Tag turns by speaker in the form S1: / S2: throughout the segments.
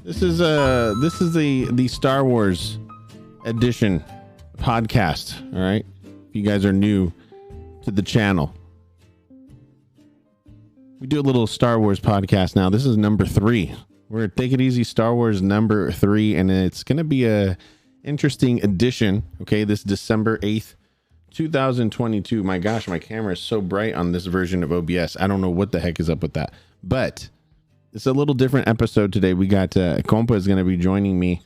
S1: This is the Star Wars edition podcast. All right, if you guys are new to the channel, we do a little Star Wars podcast now. This is number 3. We're at Take It Easy Star Wars number 3, and it's gonna be a interesting edition. Okay, this December 8th, 2022. My gosh, my camera is so bright on this version of OBS. I don't know what the heck is up with that, but it's a little different episode today. We got Compa is going to be joining me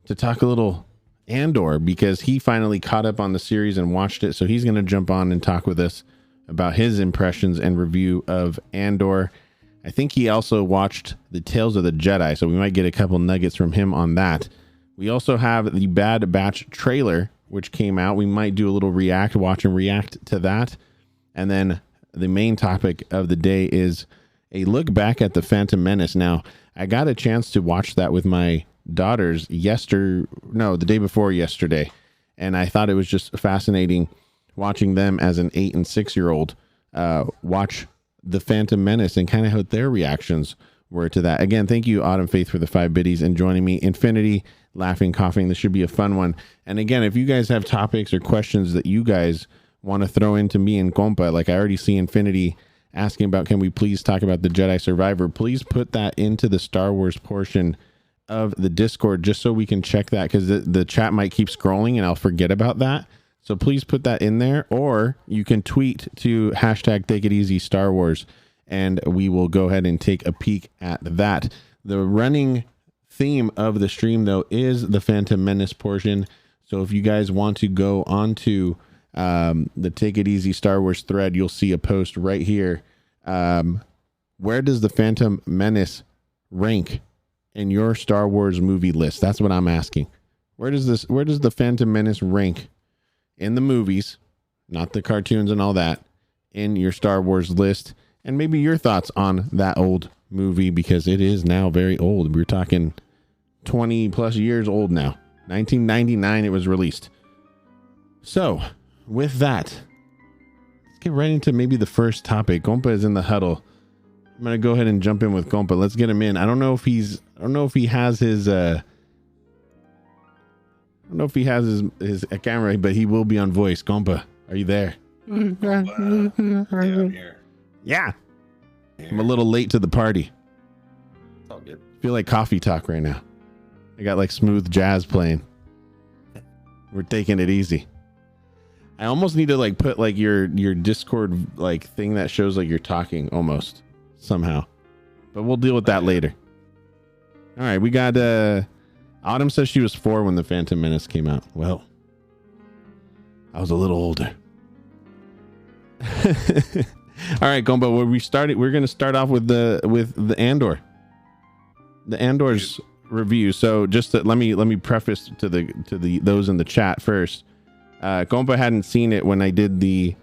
S1: to talk a little Andor because he finally caught up on the series and watched it. So he's going to jump on and talk with us about his impressions and review of Andor. I think he also watched the Tales of the Jedi, so we might get a couple nuggets from him on that. We also have the Bad Batch trailer, which came out. We might do a little watch and react to that. And then the main topic of the day is a look back at the Phantom Menace. Now, I got a chance to watch that with my daughters the day before yesterday. And I thought it was just fascinating watching them as an 8 and 6-year-old watch the Phantom Menace and kind of how their reactions were to that. Again, thank you, Autumn Faith, for the 5 biddies and joining me. Infinity, Laughing, Coughing. This should be a fun one. And again, if you guys have topics or questions that you guys want to throw into me and Compa, like I already see Infinity asking about, can we please talk about the Jedi Survivor? Please put that into the Star Wars portion of the Discord just so we can check that, because the chat might keep scrolling and I'll forget about that. So please put that in there, or you can tweet to hashtag Take It Easy Star Wars and we will go ahead and take a peek at that. The running theme of the stream, though, is the Phantom Menace portion. So if you guys want to go onto the Take It Easy Star Wars thread, you'll see a post right here. Where does the Phantom Menace rank in your Star Wars movie list? That's what I'm asking. Where does the Phantom Menace rank in the movies, not the cartoons and all that, in your Star Wars list? And maybe your thoughts on that old movie, because it is now very old. We're talking 20 plus years old now. 1999 it was released. So with that, let's get right into maybe the first topic. Compa is in the huddle. I'm gonna go ahead and jump in with Compa. Let's get him in. I don't know if he has his his camera, but he will be on voice. Compa, are you there?
S2: I'm here.
S1: Yeah. I'm a little late to the party.
S2: It's all good.
S1: I feel like coffee talk right now. I got like smooth jazz playing. We're taking it easy. I almost need to like put like your Discord like thing that shows like you're talking almost somehow, but we'll deal with that later. All right, we got Autumn says she was 4 when the Phantom Menace came out. Well, I was a little older. All right, Compa, we're going to start off with the Andor's review. So just let me preface to those in the chat first. Compa hadn't seen it when I did the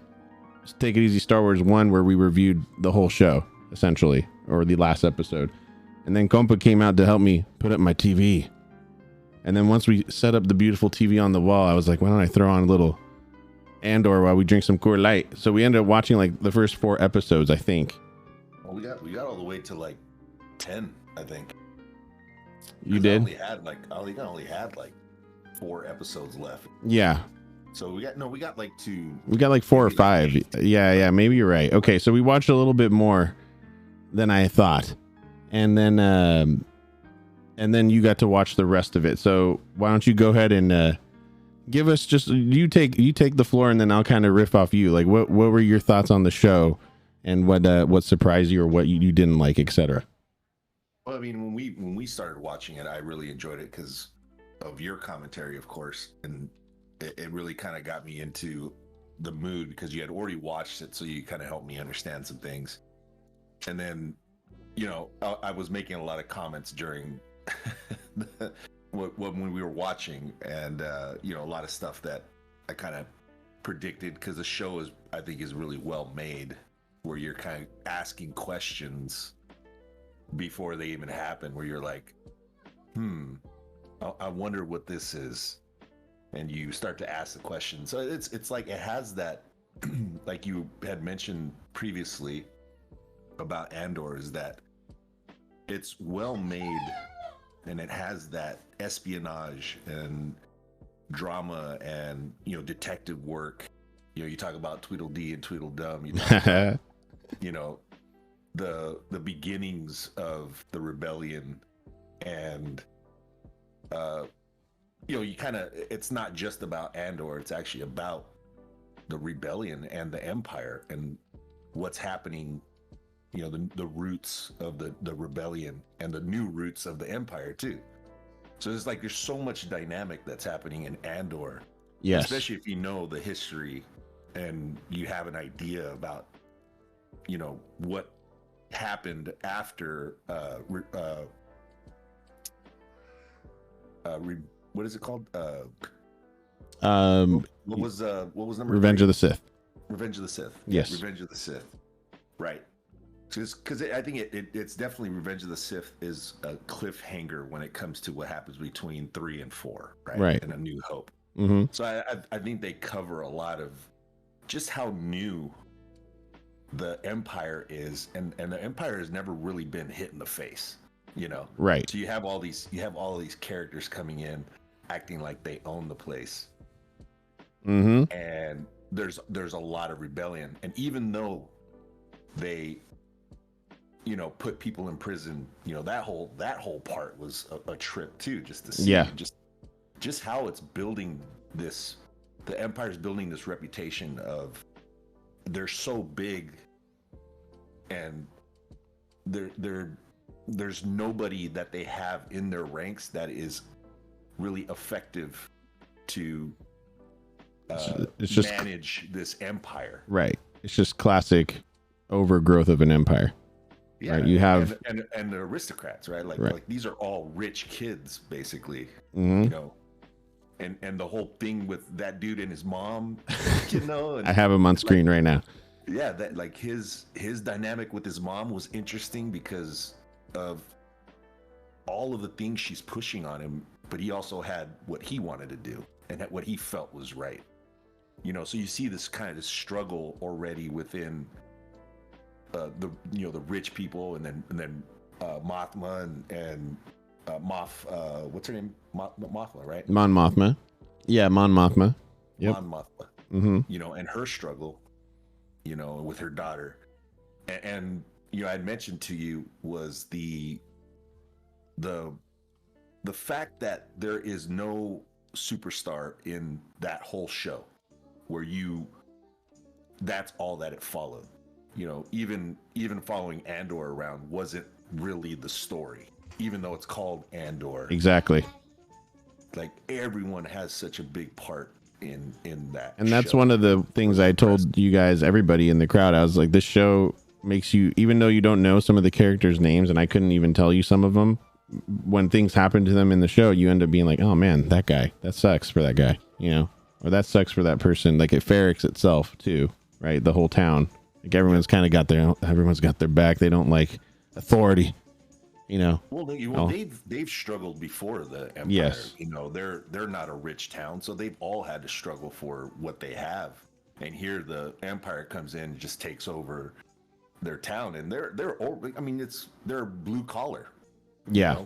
S1: Take It Easy Star Wars 1, where we reviewed the whole show essentially, or the last episode. And then Compa came out to help me put up my TV. And then once we set up the beautiful TV on the wall, I was like, why don't I throw on a little Andor while we drink some Coors Light? So we ended up watching like the first 4 episodes, I think.
S2: Well, we got all the way to like 10, I think.
S1: You did?
S2: I only had like 4 episodes left.
S1: Yeah.
S2: So we got like 2.
S1: We got like 4 or 5.
S2: Like
S1: Yeah, maybe you're right. Okay, so we watched a little bit more than I thought. And then you got to watch the rest of it. So why don't you go ahead and give us you take the floor, and then I'll kind of riff off you. Like what were your thoughts on the show, and what surprised you, or what you didn't like, etc.
S2: Well, I mean, when we started watching it, I really enjoyed it because of your commentary, of course, and it really kind of got me into the mood because you had already watched it, so you kind of helped me understand some things. And then, I was making a lot of comments during when we were watching, and a lot of stuff that I kind of predicted, because the show I think is really well made, where you're kind of asking questions before they even happen, where you're like, I wonder what this is, and you start to ask the question. So it's like it has that, like you had mentioned previously about Andor, is that it's well made and it has that espionage and drama and detective work. You talk about Tweedledee and Tweedledum. You talk about the beginnings of the rebellion, and you kind of, it's not just about Andor, it's actually about the rebellion and the Empire and what's happening, the roots of the rebellion and the new roots of the Empire too. So it's like there's so much dynamic that's happening in Andor.
S1: Yes.
S2: Especially if you know the history and you have an idea about what happened after what is it called? What was number
S1: Revenge
S2: 3?
S1: of the Sith.
S2: Revenge of the Sith.
S1: Yes.
S2: Revenge of the Sith. Right. Because I think it's definitely Revenge of the Sith is a cliffhanger when it comes to what happens between 3 and 4, right?
S1: Right.
S2: And A New Hope.
S1: Mm-hmm.
S2: So I think they cover a lot of just how new the Empire is, and the Empire has never really been hit in the face,
S1: Right.
S2: So you have all these characters coming in, acting like they own the place,
S1: Mm-hmm.
S2: and there's a lot of rebellion, and even though they put people in prison, that whole part was a trip too, just to see just how it's building this. The Empire's building this reputation of they're so big, and there's nobody that they have in their ranks that is really effective to
S1: it's just
S2: manage this empire.
S1: Right. It's just classic overgrowth of an empire.
S2: Yeah,
S1: right? You have
S2: and the aristocrats, right? Like these are all rich kids, basically.
S1: Mm-hmm.
S2: And the whole thing with that dude and his mom, and
S1: I have him on screen right now.
S2: Yeah, that like his dynamic with his mom was interesting because of all of the things she's pushing on him, but he also had what he wanted to do and what he felt was right. So you see this kind of this struggle already within the rich people, and then Mothma and Moff, what's her name? Mothma, right?
S1: Mon Mothma. Yeah, Mon Mothma. Yep.
S2: Mon Mothma.
S1: Mm-hmm.
S2: And her struggle, with her daughter, and I'd mentioned to you was the fact that there is no superstar in that whole show, where that's all that it followed. Even following Andor around wasn't really the story, even though it's called Andor.
S1: Exactly.
S2: Like everyone has such a big part in that.
S1: And that's
S2: show.
S1: one of the things I told you guys, everybody in the crowd. I was like, this show makes you, even though you don't know some of the characters' names, and I couldn't even tell you some of them, when things happen to them in the show, you end up being like, oh man, that guy, that sucks for that guy, or that sucks for that person. Like at Ferrix itself too, right? The whole town, like everyone's got their back. They don't like authority,
S2: Well, they've struggled before the Empire.
S1: Yes.
S2: They're not a rich town, so they've all had to struggle for what they have. And here the Empire comes in and just takes over their town, and they're blue collar.
S1: Yeah.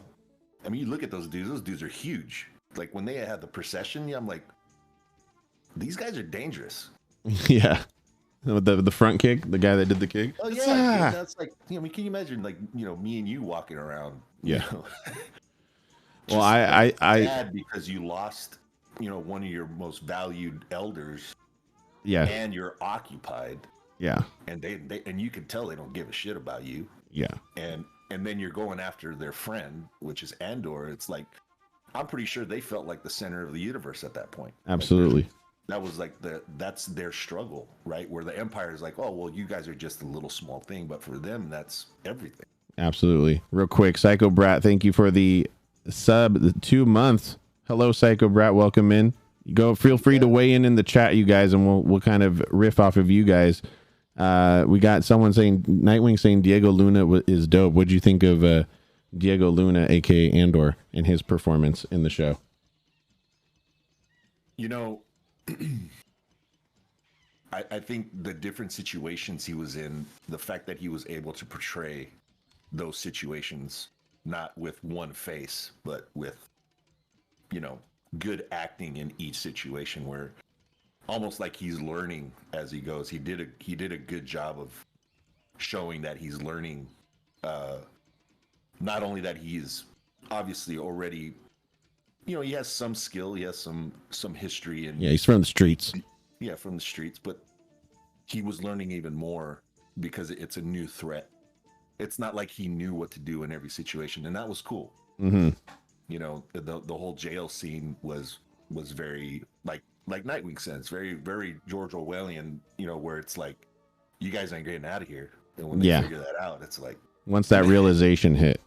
S2: You look at those dudes. Those dudes are huge. Like when they had the procession, I'm like, these guys are dangerous.
S1: Yeah. With the front kick, the guy that did the kick.
S2: Oh yeah, that's like can you imagine like me and you walking around?
S1: Yeah. Well, I
S2: sad because you lost one of your most valued elders.
S1: Yeah.
S2: And you're occupied.
S1: Yeah.
S2: And they and you can tell they don't give a shit about you.
S1: Yeah.
S2: And then you're going after their friend, which is Andor. It's like I'm pretty sure they felt like the center of the universe at that point.
S1: Absolutely.
S2: That was like that's their struggle, right? Where the Empire is like, oh, well, you guys are just a little small thing, but for them, that's everything.
S1: Absolutely. Real quick, Psycho Brat, thank you for the sub, the 2 months. Hello, Psycho Brat, welcome in. Feel free to weigh in the chat, you guys, and we'll kind of riff off of you guys. We got someone saying, Nightwing saying Diego Luna is dope. What'd you think of Diego Luna, aka Andor, and his performance in the show?
S2: I think the different situations he was in, the fact that he was able to portray those situations not with one face, but with, you know, good acting in each situation, where almost like he's learning as he goes. He did a good job of showing that he's learning. Not only that he's obviously already, you know, he has some skill, he has some history, and
S1: Yeah, he's from the streets.
S2: yeah, from the streets, but he was learning even more because it's a new threat. It's not like he knew what to do in every situation, and that was cool.
S1: Mm-hmm.
S2: You know, the whole jail scene was very like Nightwing says, very very George Orwellian. You know, where it's like, you guys ain't getting out of here, and when they figure that out, it's like,
S1: once that realization hit.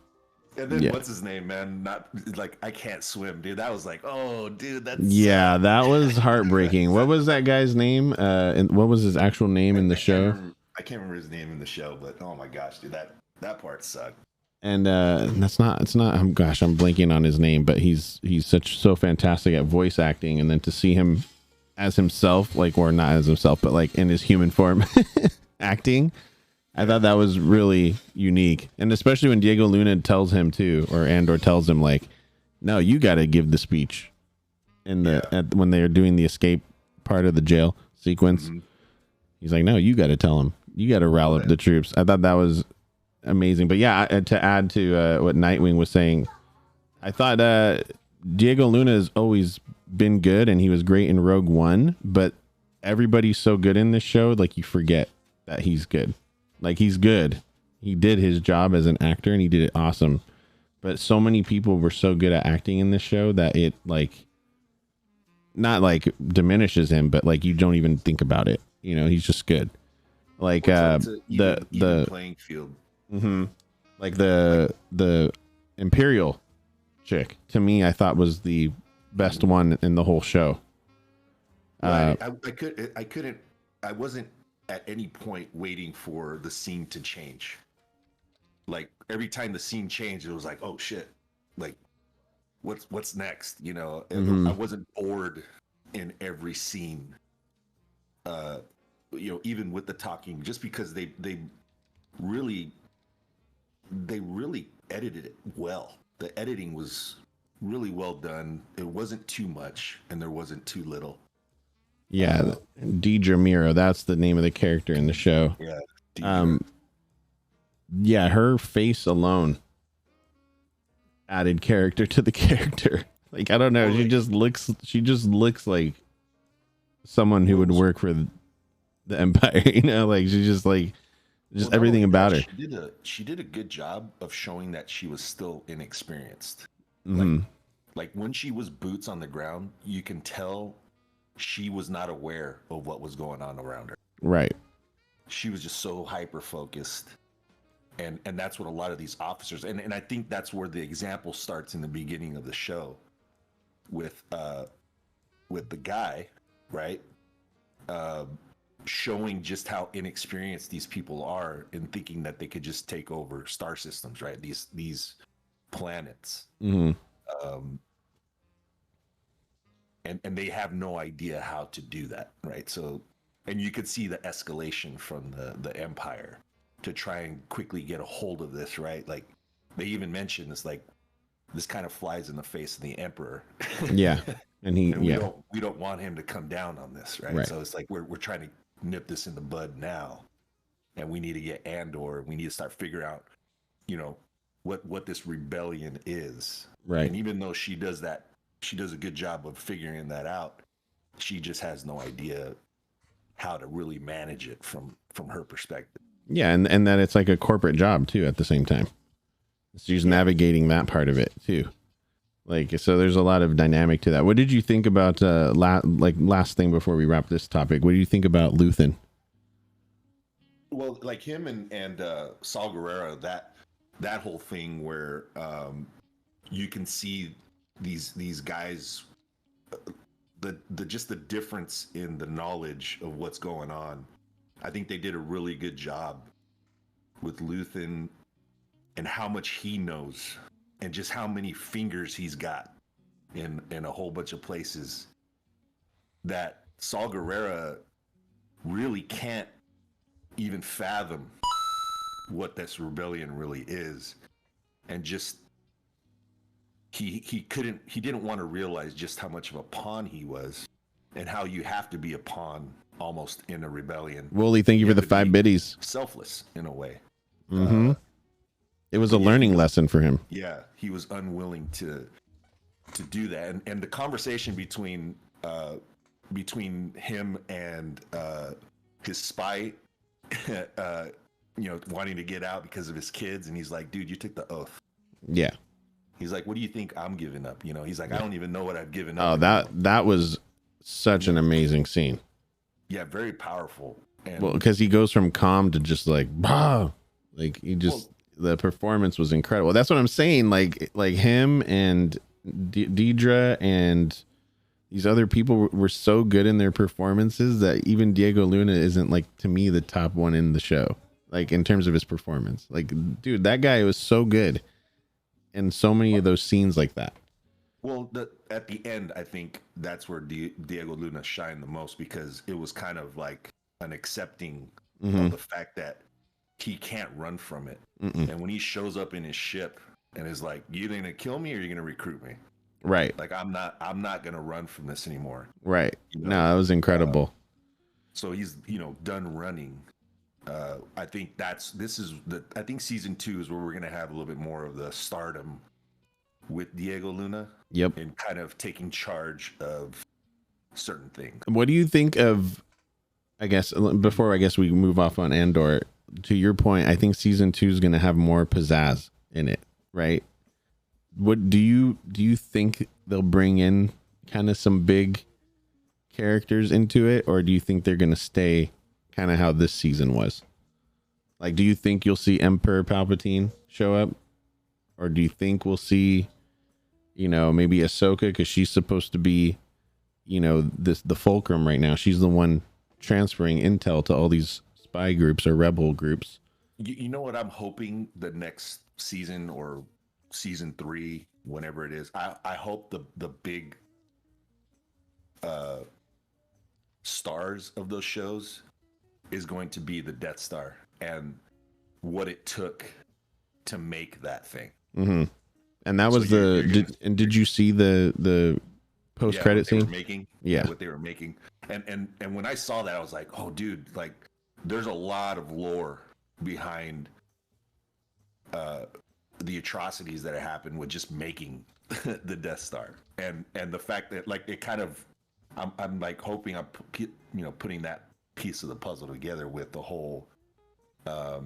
S2: And then what's his name, man? Not like, I can't swim, dude. That was like, oh, dude, that's
S1: that was heartbreaking. What was that guy's name? And what was his actual name in the show?
S2: I can't remember his name in the show, but oh my gosh, dude, that part sucked.
S1: And it's not. Gosh, I'm blanking on his name, but he's so fantastic at voice acting, and then to see him as himself, like, or not as himself, but like in his human form, acting. I thought that was really unique. And especially when Diego Luna tells him too, or Andor tells him, like, no, you got to give the speech in the when they're doing the escape part of the jail sequence. Mm-hmm. He's like, no, you got to tell him. You got to rile up the troops. I thought that was amazing. But yeah, to add to what Nightwing was saying, I thought Diego Luna has always been good, and he was great in Rogue One, but everybody's so good in this show, like, you forget that he's good. Like, he's good. He did his job as an actor, and he did it awesome. But so many people were so good at acting in this show that it, like, not like diminishes him, but like, you don't even think about it. You know, he's just good. Like the
S2: playing field.
S1: Mm-hmm. Like the Imperial chick, to me, I thought was the best one in the whole show.
S2: I wasn't at any point waiting for the scene to change. Like, every time the scene changed, it was like, oh shit, like, what's next? You know, I wasn't bored in every scene. You know, even with the talking, just because they really edited it well. The editing was really well done. It wasn't too much, and there wasn't too little.
S1: Yeah, Deidre Miro, that's the name of the character in the show.
S2: Yeah. Deidre.
S1: Yeah, her face alone added character to the character. Like, I don't know, she just looks like someone who would work for the Empire, you know, like, she's just like, everything about her.
S2: She did a good job of showing that she was still inexperienced.
S1: Mm-hmm.
S2: Like when she was boots on the ground, you can tell she was not aware of what was going on around her.
S1: Right.
S2: She was just so hyper focused. And that's what a lot of these officers, and I think that's where the example starts in the beginning of the show with the guy, right? Showing just how inexperienced these people are in thinking that they could just take over star systems, right? These planets.
S1: Mm-hmm.
S2: And they have no idea how to do that, right? So, and you could see the escalation from the Empire to try and quickly get a hold of this, right? Like, they even mentioned this, like, this kind of flies in the face of the Emperor.
S1: Yeah, and
S2: we don't want him to come down on this, right? So it's like we're trying to nip this in the bud now, and we need to get Andor. We need to start figuring out, you know, what this rebellion is,
S1: right?
S2: And even though she does that, she does a good job of figuring that out. She just has no idea how to really manage it from her perspective.
S1: Yeah, and that it's like a corporate job too at the same time. She's navigating that part of it too. Like, so there's a lot of dynamic to that. What did you think about last thing before we wrap this topic? What do you think about Luthen?
S2: Well, like him and Saul Guerrero, that whole thing where you can see these guys, the difference in the knowledge of what's going on. I think they did a really good job with Luthen and how much he knows and just how many fingers he's got in a whole bunch of places that Saul Guerrero really can't even fathom what this rebellion really is. And just he didn't want to realize just how much of a pawn he was, and how you have to be a pawn almost in a rebellion.
S1: Wooly, thank you for the 5 biddies.
S2: Selfless in a way.
S1: Mm-hmm. It was a learning lesson for him.
S2: Yeah, he was unwilling to do that, and the conversation between him and his spy, wanting to get out because of his kids, and he's like, dude, you took the oath.
S1: Yeah.
S2: He's like, what do you think I'm giving up? He's like, I don't even know what I've given
S1: up. Oh, that was such an amazing scene.
S2: Yeah, very powerful. And
S1: well, because he goes from calm to just like, bah! Like he just, the performance was incredible. That's what I'm saying. Like him and Deidre and these other people were so good in their performances that even Diego Luna isn't, like, to me, the top one in the show, like in terms of his performance. Like, dude, that guy was so good in so many of those scenes like that.
S2: Well, at the end, I think that's where Diego Luna shined the most, because it was kind of like an accepting of the fact that he can't run from it. And when he shows up in his ship and is like, "You gonna kill me or you gonna recruit me?"
S1: Right.
S2: Like, I'm not gonna run from this anymore.
S1: Right. No, that was incredible.
S2: So he's done running. I think I think season 2 is where we're gonna have a little bit more of the stardom with Diego Luna.
S1: Yep.
S2: And kind of taking charge of certain things.
S1: What do you think of, I guess, before we move off on Andor, to your point, I think season 2 is going to have more pizzazz in it, right? What do you think they'll bring in kind of some big characters into it, or do you think they're going to stay kind of how this season was? Like, do you think you'll see Emperor Palpatine show up, or do you think we'll see, maybe Ahsoka, because she's supposed to be, the fulcrum right now. She's the one transferring intel to all these spy groups or rebel groups.
S2: You know what I'm hoping the next season, or season 3, whenever it is, I hope the big stars of those shows is going to be the Death Star and what it took to make that thing.
S1: Mm-hmm. And that was did you see the post credit scene?
S2: What they were making. And when I saw that, I was like, oh dude, like there's a lot of lore behind the atrocities that happened with just making the Death Star. And the fact that, like, it kind of, I'm like hoping I'm putting that piece of the puzzle together with the whole the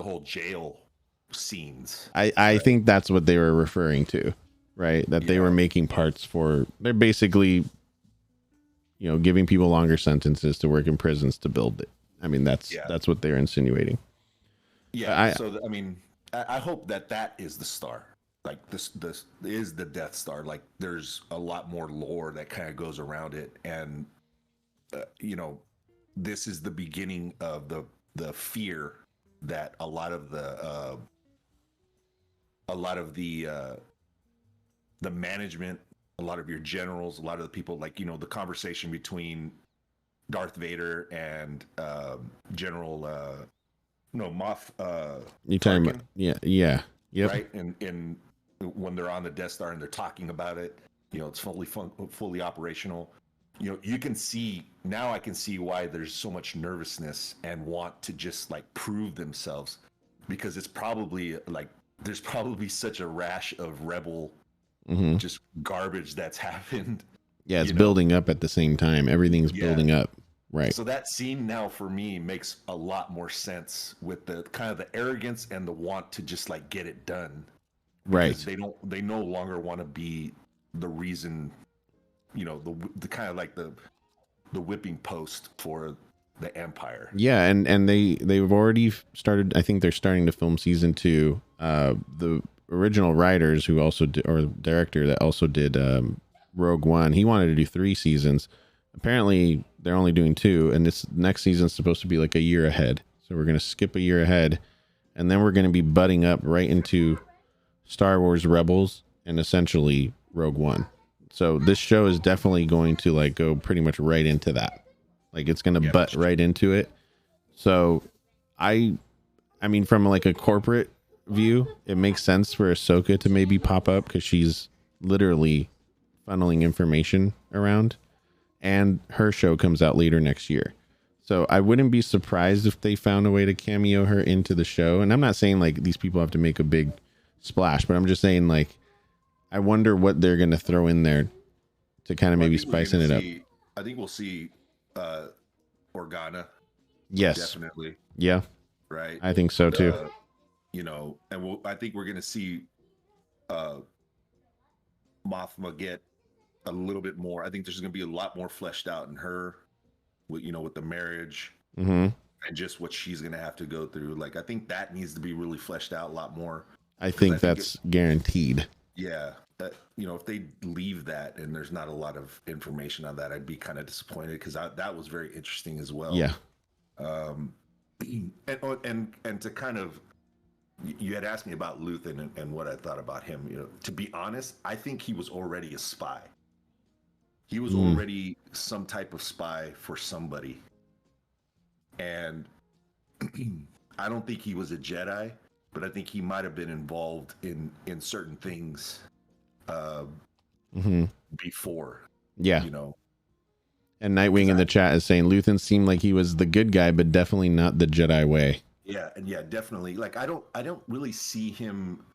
S2: whole jail scenes.
S1: I think that's what they were referring to, right? That they were making parts for, they're basically giving people longer sentences to work in prisons to build it. I mean, that's what they're insinuating.
S2: Yeah. I hope that is the star. Like this is the Death Star. Like there's a lot more lore that kind of goes around it, and this is the beginning of the fear that a lot of the management, a lot of your generals, a lot of the people, like the conversation between Darth Vader and General Moff.
S1: You talking about? Yeah. Yep.
S2: Right, and when they're on the Death Star and they're talking about it, it's fully operational. You can see now. I can see why there's so much nervousness and want to just like prove themselves, because it's probably like there's probably such a rash of rebel just garbage that's happened.
S1: Yeah, it's building up at the same time. Everything's building up. Right.
S2: So that scene now for me makes a lot more sense with the kind of the arrogance and the want to just like get it done.
S1: Right.
S2: They no longer want to be the reason, the kind of like the whipping post for the Empire.
S1: Yeah, and they've already started. I think they're starting to film season 2. The original writers who also did, or director that also did Rogue One, he wanted to do 3 seasons. Apparently they're only doing 2, and this next season is supposed to be like a year ahead. So we're going to skip a year ahead, and then we're going to be butting up right into Star Wars Rebels and essentially Rogue One. So this show is definitely going to like go pretty much right into that. Like it's going to butt right into it. So I mean, from like a corporate view, it makes sense for Ahsoka to maybe pop up because she's literally funneling information around, and her show comes out later next year. So I wouldn't be surprised if they found a way to cameo her into the show. And I'm not saying like these people have to make a big splash, but I'm just saying like I wonder what they're going to throw in there to kind of maybe spicing it up.
S2: I think we'll see Organa.
S1: Yes,
S2: definitely.
S1: Yeah,
S2: right.
S1: I think so too.
S2: And I think we're going to see Mothma get a little bit more. I think there's going to be a lot more fleshed out in her, with the marriage and just what she's going to have to go through. Like, I think that needs to be really fleshed out a lot more.
S1: I think that's guaranteed.
S2: Yeah. If they leave that and there's not a lot of information on that, I'd be kind of disappointed because that was very interesting as well.
S1: Yeah.
S2: And to kind of, you had asked me about Luthen and what I thought about him. To be honest, I think he was already a spy. He was already some type of spy for somebody. And I don't think he was a Jedi, but I think he might have been involved in certain things before.
S1: Yeah. And Nightwing in the chat is saying Luthen seemed like he was the good guy, but definitely not the Jedi way.
S2: Yeah, and definitely. Like I don't really see him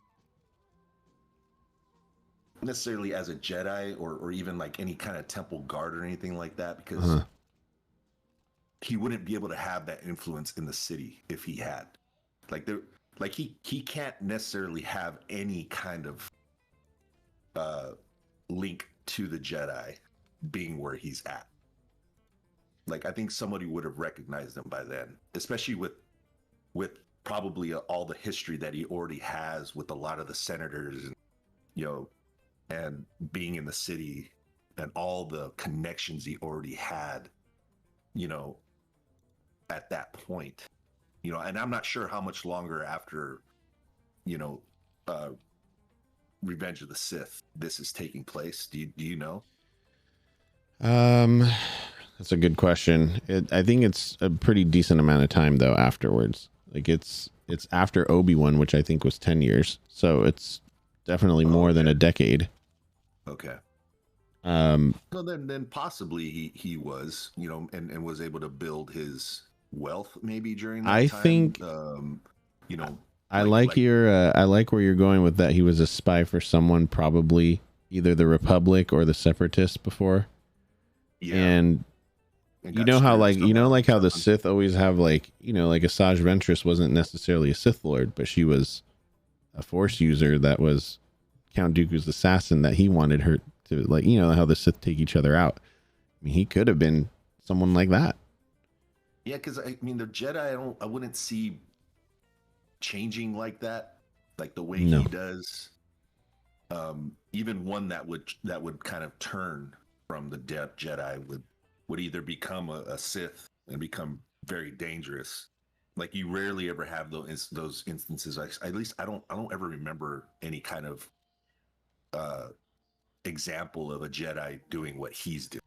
S2: necessarily as a Jedi or even like any kind of temple guard or anything like that, because he wouldn't be able to have that influence in the city if he had. He can't necessarily have any kind of link to the Jedi being where he's at. Like, I think somebody would have recognized him by then, especially with probably all the history that he already has with a lot of the senators, and being in the city and all the connections he already had, at that point, and I'm not sure how much longer after, Revenge of the Sith this is taking place. Do you know?
S1: That's a good question. I think it's a pretty decent amount of time though afterwards. Like it's after Obi-Wan, which I think was 10 years. So it's definitely more than a decade.
S2: Okay. So then possibly he was, and was able to build his wealth maybe during that time.
S1: Think I like where you're going with that. He was a spy for someone, probably either the Republic or the Separatists before. Yeah. And how how the Sith always have like Asajj Ventress wasn't necessarily a Sith Lord, but she was a Force user that was Count Dooku's assassin that he wanted her to, like, how the Sith take each other out. I mean, he could have been someone like that.
S2: Yeah, because the Jedi, I wouldn't see changing like that, like the way he does. Even one that would kind of turn from the Jedi would either become a Sith and become very dangerous. Like, you rarely ever have those instances. At least I don't ever remember any kind of example of a Jedi doing what he's doing.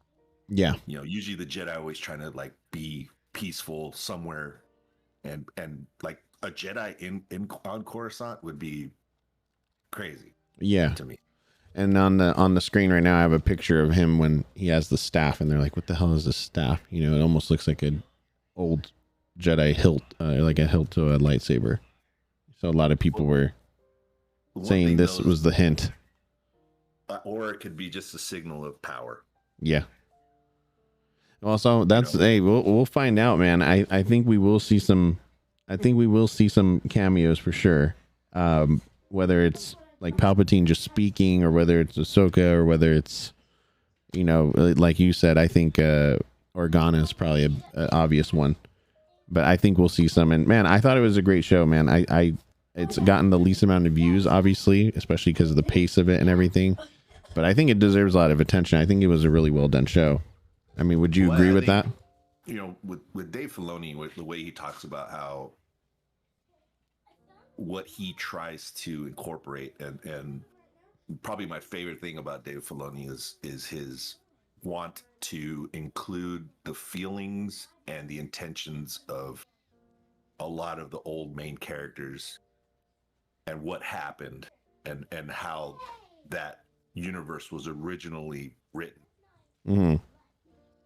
S1: Yeah.
S2: Usually the Jedi always trying to like be peaceful somewhere, and like a Jedi on Coruscant would be crazy.
S1: Yeah.
S2: To me. And
S1: on the screen right now, I have a picture of him when he has the staff, and they're like, "What the hell is this staff?" It almost looks like an old Jedi hilt, like a hilt to a lightsaber. So a lot of people were saying this was the hint,
S2: or it could be just a signal of power.
S1: Yeah. Well, so that's we'll find out, man. I think we will see some. I think we will see some cameos for sure. Whether it's like Palpatine just speaking, or whether it's Ahsoka, or whether it's, like you said, I think Organa is probably an obvious one. But I think we'll see some. And man, I thought it was a great show, man. It's gotten the least amount of views, obviously, especially because of the pace of it and everything. But I think it deserves a lot of attention. I think it was a really well done show. I mean, would you agree with that?
S2: With Dave Filoni, with the way he talks about how what he tries to incorporate, and probably my favorite thing about Dave Filoni is his want to include the feelings and the intentions of a lot of the old main characters and what happened and how that universe was originally written.
S1: Mm-hmm.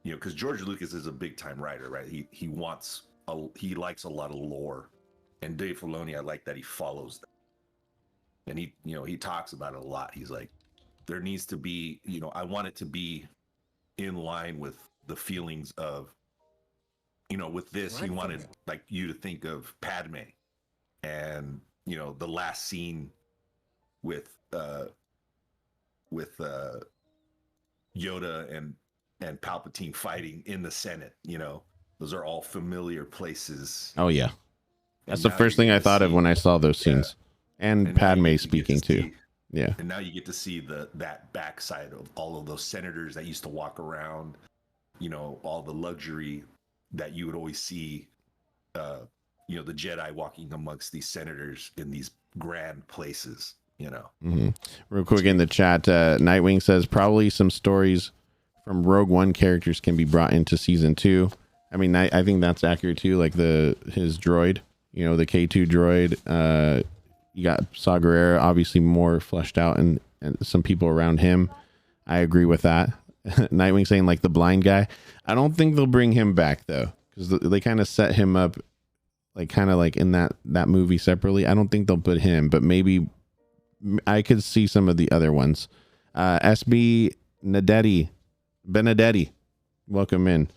S2: You know, because George Lucas is a big time writer, right? He likes a lot of lore, and Dave Filoni, I like that he follows that, and he talks about it a lot. He's like, there needs to be, I want it to be in line with the feelings of, with this, he wanted like you to think of Padme, and the last scene with Yoda and Palpatine fighting in the Senate. Those are all familiar places.
S1: Oh yeah, that's the first thing I thought of when I saw those scenes. And Padme speaking too. Yeah.
S2: And now you get to see that backside of all of those senators that used to walk around, all the luxury that you would always see, the Jedi walking amongst these senators in these grand places,
S1: Mm-hmm. Real quick in the chat, Nightwing says probably some stories from Rogue One characters can be brought into season 2. I mean, I think that's accurate too. Like his droid, the K2 droid, you got Saw Gerrera, obviously more fleshed out, and some people around him. I agree with that. Nightwing saying like the blind guy. I don't think they'll bring him back though, because they kind of set him up like kind of like in that movie separately. I don't think they'll put him, but maybe I could see some of the other ones. SB Benedetti, welcome in.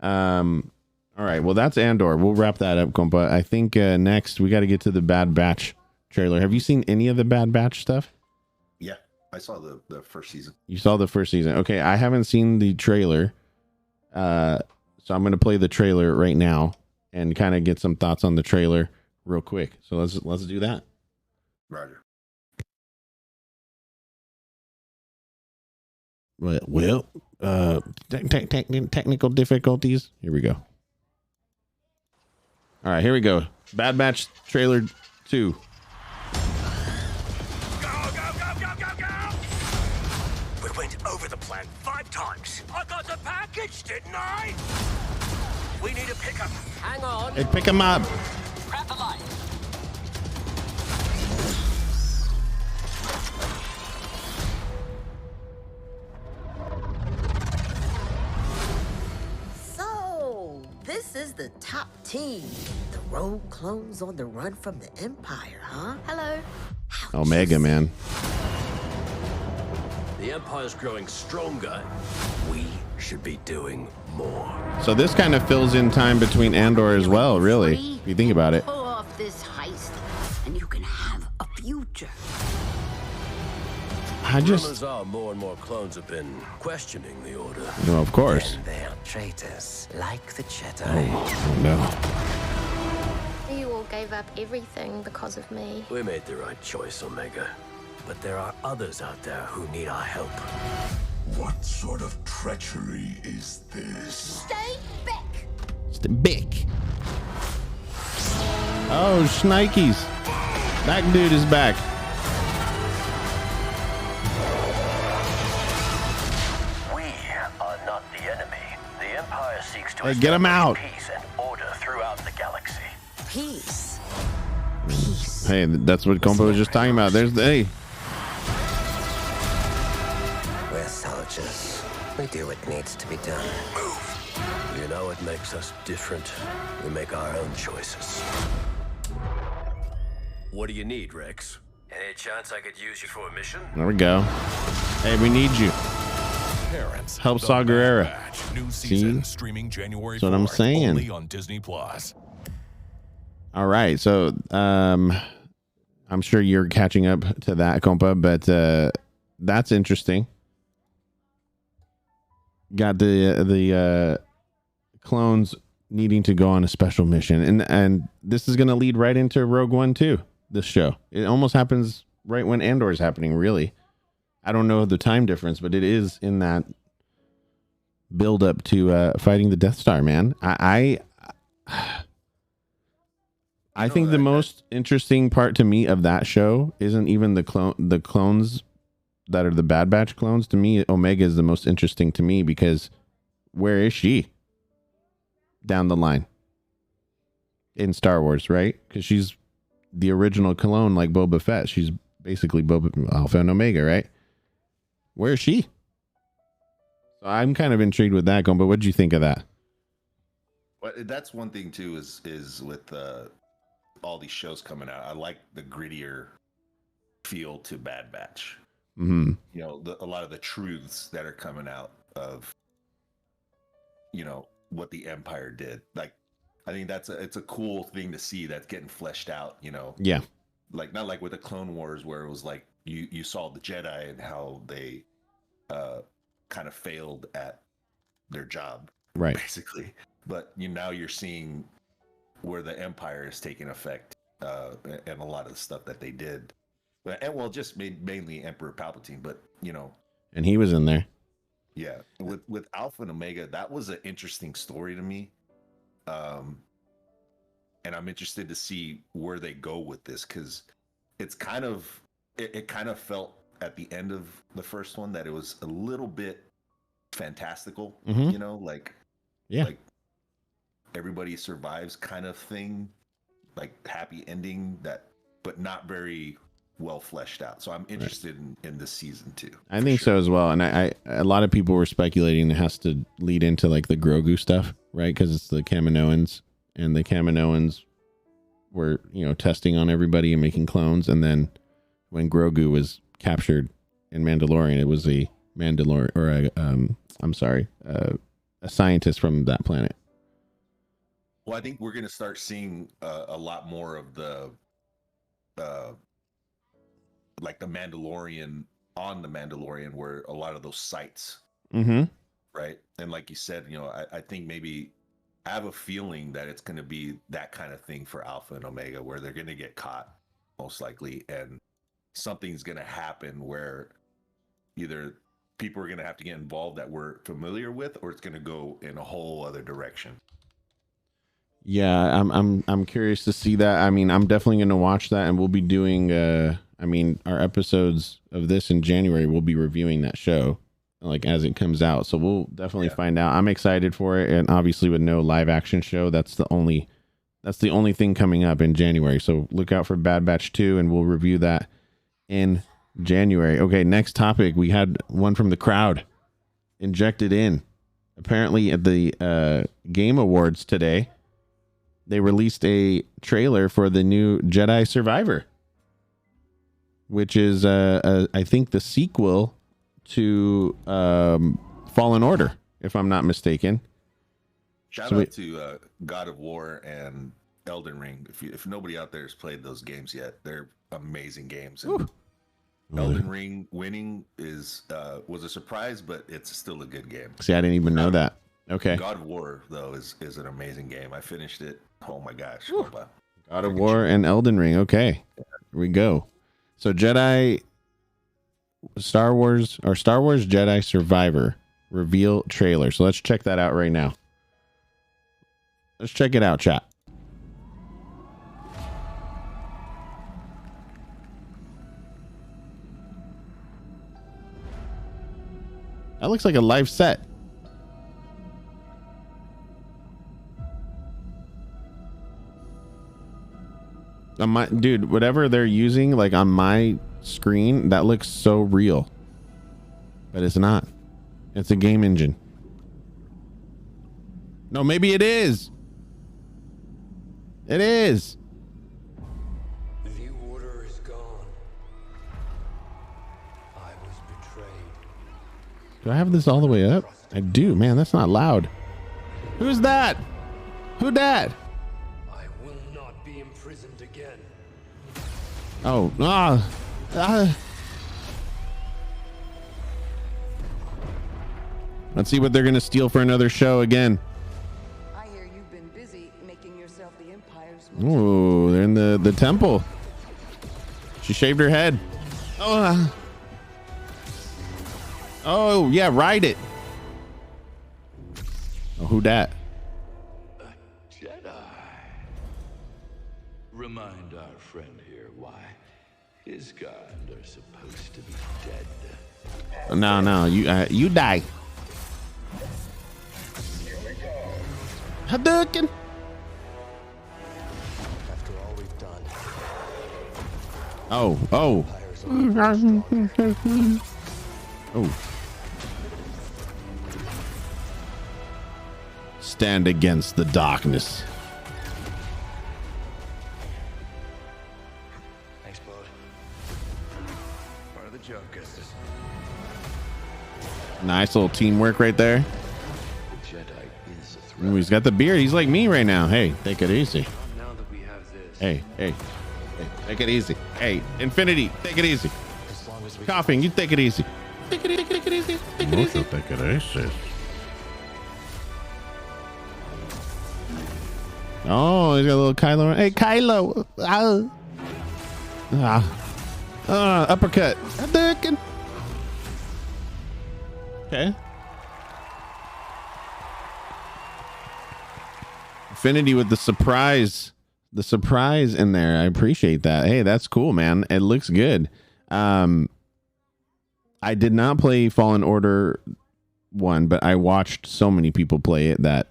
S1: All right, well that's Andor. We'll wrap that up, Compa. I think next we got to get to the Bad Batch trailer. Have you seen any of the Bad Batch stuff?
S2: Yeah, I saw the first season.
S1: You saw the first season. Okay, I haven't seen the trailer. So I'm going to play the trailer right now and kind of get some thoughts on the trailer real quick. So let's do that.
S2: Roger.
S1: Well, technical difficulties. Here we go. All right, here we go. Bad Batch trailer 2.
S3: Over the plan 5 times. I got the package, didn't I? We need a pickup. Hang on.
S1: Hey, pick him up.
S3: Grab the line.
S4: So, this is the top team. The rogue clones on the run from the Empire, huh? Hello.
S1: Omega, man.
S3: The Empire's growing stronger. We should be doing more.
S1: So this kind of fills in time between Andor as well, really, if you think about it.
S4: Pull off this heist, and you can have a future.
S3: Rumors are more and more clones have been questioning the Order.
S1: No, of course.
S4: And they're traitors, like the Jedi.
S1: Oh, no.
S5: You all gave up everything because of me.
S3: We made the right choice, Omega. But there are others out there who need our help.
S6: What sort of treachery is this?
S5: Stay back!
S1: Stay back. Oh, shnikes. That dude is back.
S3: We are not the enemy. The Empire seeks to
S1: get him out.
S3: Peace and order throughout the galaxy.
S4: Peace.
S1: Hey, that's what Compa was just talking about. There's the... Hey.
S4: We're soldiers. We do what needs to be done.
S3: Move. You know what makes us different? We make our own choices. What do you need, Rex? Any chance I could use you for a mission?
S1: There we go. Hey, we need you.
S6: Parents,
S1: help Saw Gerrera.
S6: New season
S1: See?
S6: streaming January 4th,
S1: That's what I'm saying.
S6: only on Disney Plus.
S1: All right, so I'm sure you're catching up to that, Compa, but that's interesting. Got the clones needing to go on a special mission, and this is going to lead right into Rogue One too. This show, it almost happens right when Andor is happening. Really, I don't know the time difference, but it is in that build up to fighting the Death Star. Man, I think the most interesting part to me of that show isn't even the clones that are the Bad Batch clones. To me, Omega is the most interesting to me, because where is she down the line in Star Wars, right? Because she's the original clone like Boba Fett. She's basically Alpha and Omega, right? Where is she? So I'm kind of intrigued with that going, but what did you think of that?
S2: Well, that's one thing too, is with all these shows coming out. I like the grittier feel to Bad Batch.
S1: Mm-hmm.
S2: You know, a lot of the truths that are coming out of, you know, what the Empire did. Like, I think it's a cool thing to see that's getting fleshed out, you know.
S1: Yeah.
S2: Like, not like with the Clone Wars where it was like you saw the Jedi and how they kind of failed at their job,
S1: right?
S2: Basically. But now you're seeing where the Empire is taking effect, and a lot of the stuff that they did. And well, just mainly Emperor Palpatine, but you know,
S1: and he was in there.
S2: Yeah, with Alpha and Omega, that was an interesting story to me, and I'm interested to see where they go with this, because it's kind of it kind of felt at the end of the first one that it was a little bit fantastical, you know, like everybody survives kind of thing, like happy ending, that, but not very well fleshed out. So I'm interested in this season too.
S1: I think so as well. And I a lot of people were speculating it has to lead into like the Grogu stuff, right? Because it's the Kaminoans, and the Kaminoans were, you know, testing on everybody and making clones. And then when Grogu was captured in Mandalorian, it was a Mandalorian, or a scientist from that planet.
S2: Well, I think we're going to start seeing a lot more of the like the Mandalorian on the Mandalorian, where a lot of those sites, right? And like you said, you know, I think maybe I have a feeling that it's going to be that kind of thing for Alpha and Omega, where they're going to get caught most likely, and something's going to happen where either people are going to have to get involved that we're familiar with, or it's going to go in a whole other direction.
S1: Yeah, I'm curious to see that. I mean, I'm definitely going to watch that, and we'll be doing our episodes of this in January, we'll be reviewing that show like as it comes out. So we'll definitely find out. I'm excited for it, and obviously with no live action show, that's the only thing coming up in January. So look out for Bad Batch 2, and we'll review that in January. Okay, next topic. We had one from the crowd injected in. Apparently at the Game Awards today, they released a trailer for the new Jedi Survivor, which is I think the sequel to Fallen Order, if I'm not mistaken.
S2: Shout out to God of War and Elden Ring. If nobody out there has played those games yet, they're amazing games. And Elden Ring winning was a surprise, but it's still a good game.
S1: See, I didn't even know that. Okay.
S2: God of War, though, is an amazing game. I finished it. Oh my gosh.
S1: God of War and Elden Ring. Okay. Here we go. So Star Wars Jedi Survivor reveal trailer. So let's check that out right now. Let's check it out, chat. That looks like a live set. Dude, whatever they're using, like on my screen, that looks so real. But it's not. It's a game engine. No, maybe it is. It is.
S3: The order is gone. I was betrayed.
S1: Do I have this all the way up? I do. Man, that's not loud. Who's that? Who dat?
S3: I will not be imprisoned again.
S1: Oh, let's see what they're gonna steal for another show again.
S7: I hear you've been busy making yourself the Empire's.
S1: Ooh, they're in the temple. She shaved her head. Oh yeah, ride it. Oh, who dat?
S6: Jedi. Remind our friend here why his kind are supposed to be dead.
S1: No, you die. Hadouken.
S3: After all we've done,
S1: Oh. Oh. Stand against the darkness.
S3: Thanks, bud. Part of the job, Gustus.
S1: Nice little teamwork right there.
S6: The Jedi is a threat.
S1: Ooh, he's got the beard. He's like me right now. Hey, take it easy.
S3: Now that we have this.
S1: Hey, take it easy. Hey, Infinity, take it easy.
S3: As long as we
S1: Coughing, you take it easy. Take it easy. Take it easy. Take it easy. Oh, he's got a little Kylo. Hey, Kylo. Uppercut. Okay. Infinity with the surprise in there. I appreciate that. Hey, that's cool, man. It looks good. I did not play Fallen Order 1, but I watched so many people play it that,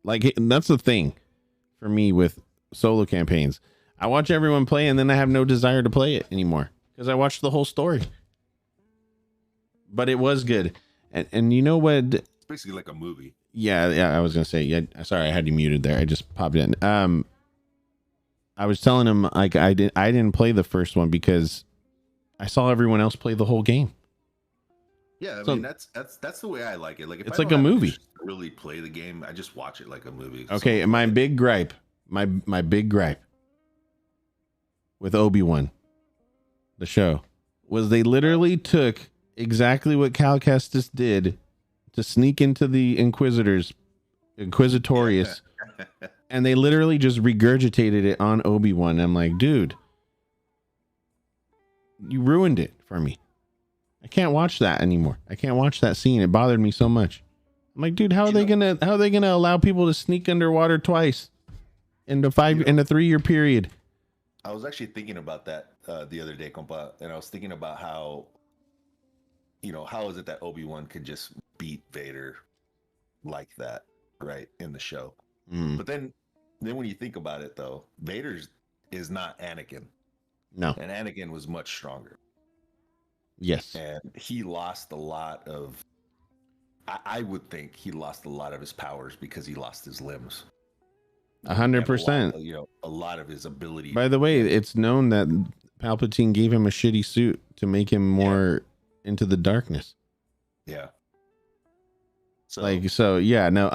S1: like, that's the thing for me with solo campaigns. I watch everyone play and then I have no desire to play it anymore because I watched the whole story. But it was good. And you know what?
S2: It's basically like a movie.
S1: Yeah, I was gonna say, yeah. Sorry, I had you muted there. I just popped in. I was telling him, like, I didn't play the first one because I saw everyone else play the whole game.
S2: Yeah, I
S1: So-
S2: mean that's the way I like it. Like, if
S1: It's
S2: I
S1: like
S2: don't
S1: a
S2: have
S1: movie.
S2: to really play the game, I just watch it like a movie.
S1: Okay,
S2: So-
S1: my big gripe with Obi-Wan, the show, was they literally took exactly what Cal Kestis did to sneak into the Inquisitorius, and they literally just regurgitated it on Obi-Wan. I'm like, dude, you ruined it for me. I can't watch that anymore. I can't watch that scene. It bothered me so much. I'm like, dude, how are they gonna allow people to sneak underwater twice in a 3-year period?
S2: I was actually thinking about that the other day, compa, and I was thinking about how is it that Obi-Wan could just beat Vader like that, right, in the show? But then when you think about it, though, Vader is not Anakin.
S1: No.
S2: And Anakin was much stronger.
S1: Yes.
S2: And he lost a lot of, I would think he lost a lot of his powers because he lost his limbs.
S1: 100%.
S2: A lot of his ability.
S1: By the way, it's known that Palpatine gave him a shitty suit to make him more into the darkness.
S2: Yeah.
S1: I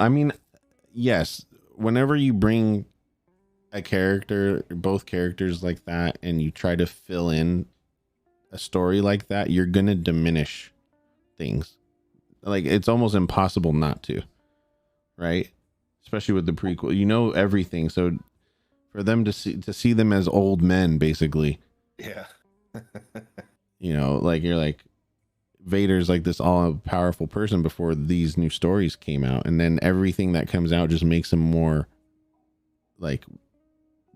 S1: mean, yes, whenever you bring both characters like that, and you try to fill in a story like that, you're going to diminish things. Like, it's almost impossible not to, right? Especially with the prequel, everything. So for them to see them as old men, basically,
S2: yeah.
S1: like, you're like, Vader's like this all powerful person before these new stories came out, and then everything that comes out just makes him more like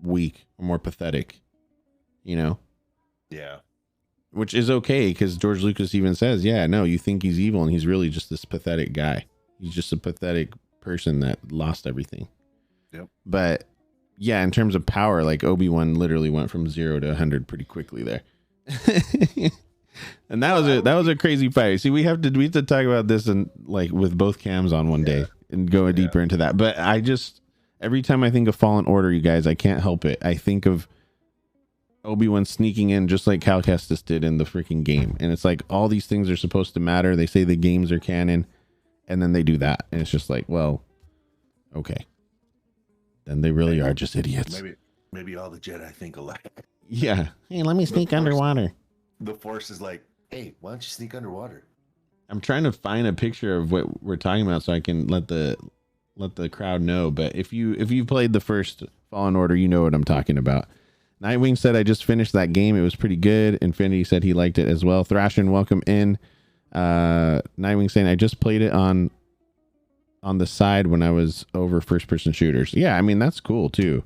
S1: weak or more pathetic,
S2: Yeah.
S1: which is okay, because George Lucas even says, yeah, no, you think he's evil and he's really just this pathetic guy. He's just a pathetic person that lost everything.
S2: Yep.
S1: But yeah, in terms of power, like, Obi-Wan literally went from 0 to 100 pretty quickly there. And that was a crazy fight. See, we have to talk about this and, like, with both cams on one day and go deeper into that. But every time I think of Fallen Order, you guys, I can't help it. I think of Obi-Wan sneaking in just like Cal Kestis did in the freaking game. And it's like, all these things are supposed to matter. They say the games are canon, and then they do that. And it's just like, well, okay. Then they really are just idiots.
S2: Maybe all the Jedi think alike.
S1: Yeah. Hey, let me sneak underwater.
S2: The Force is like, hey, why don't you sneak underwater?
S1: I'm trying to find a picture of what we're talking about so I can let the crowd know. But if you played the first Fallen Order, you know what I'm talking about. Nightwing said, I just finished that game. It was pretty good. Infinity said he liked it as well. Thrashin, welcome in. Nightwing saying, I just played it on the side when I was over first person shooters. Yeah, I mean, that's cool too.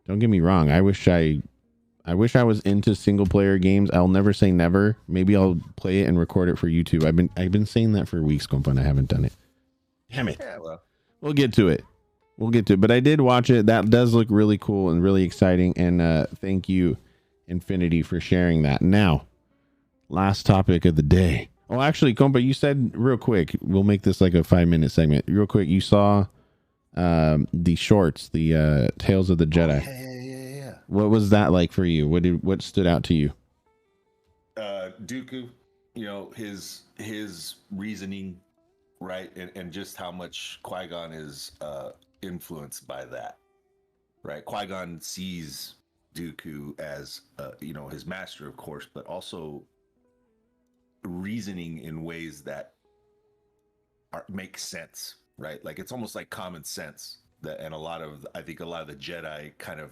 S1: Don't get me wrong. I wish I was into single player games. I'll never say never. Maybe I'll play it and record it for YouTube. I've been saying that for weeks, Compa, and I haven't done it. Damn it.
S2: Yeah, well.
S1: We'll get to it. But I did watch it. That does look really cool and really exciting. And thank you, Infinity for sharing that. Now, last topic of the day. Oh, actually, Compa, you said real quick, we'll make this like a 5-minute segment. Real quick, you saw the shorts, the Tales of the Jedi.
S2: Yeah.
S1: What was that like for you? What stood out to you?
S2: Dooku, his reasoning, right, and just how much Qui-Gon is influenced by that, right? Qui-Gon sees Dooku as his master, of course, but also reasoning in ways that make sense, right? Like it's almost like common sense that, and I think a lot of the Jedi kind of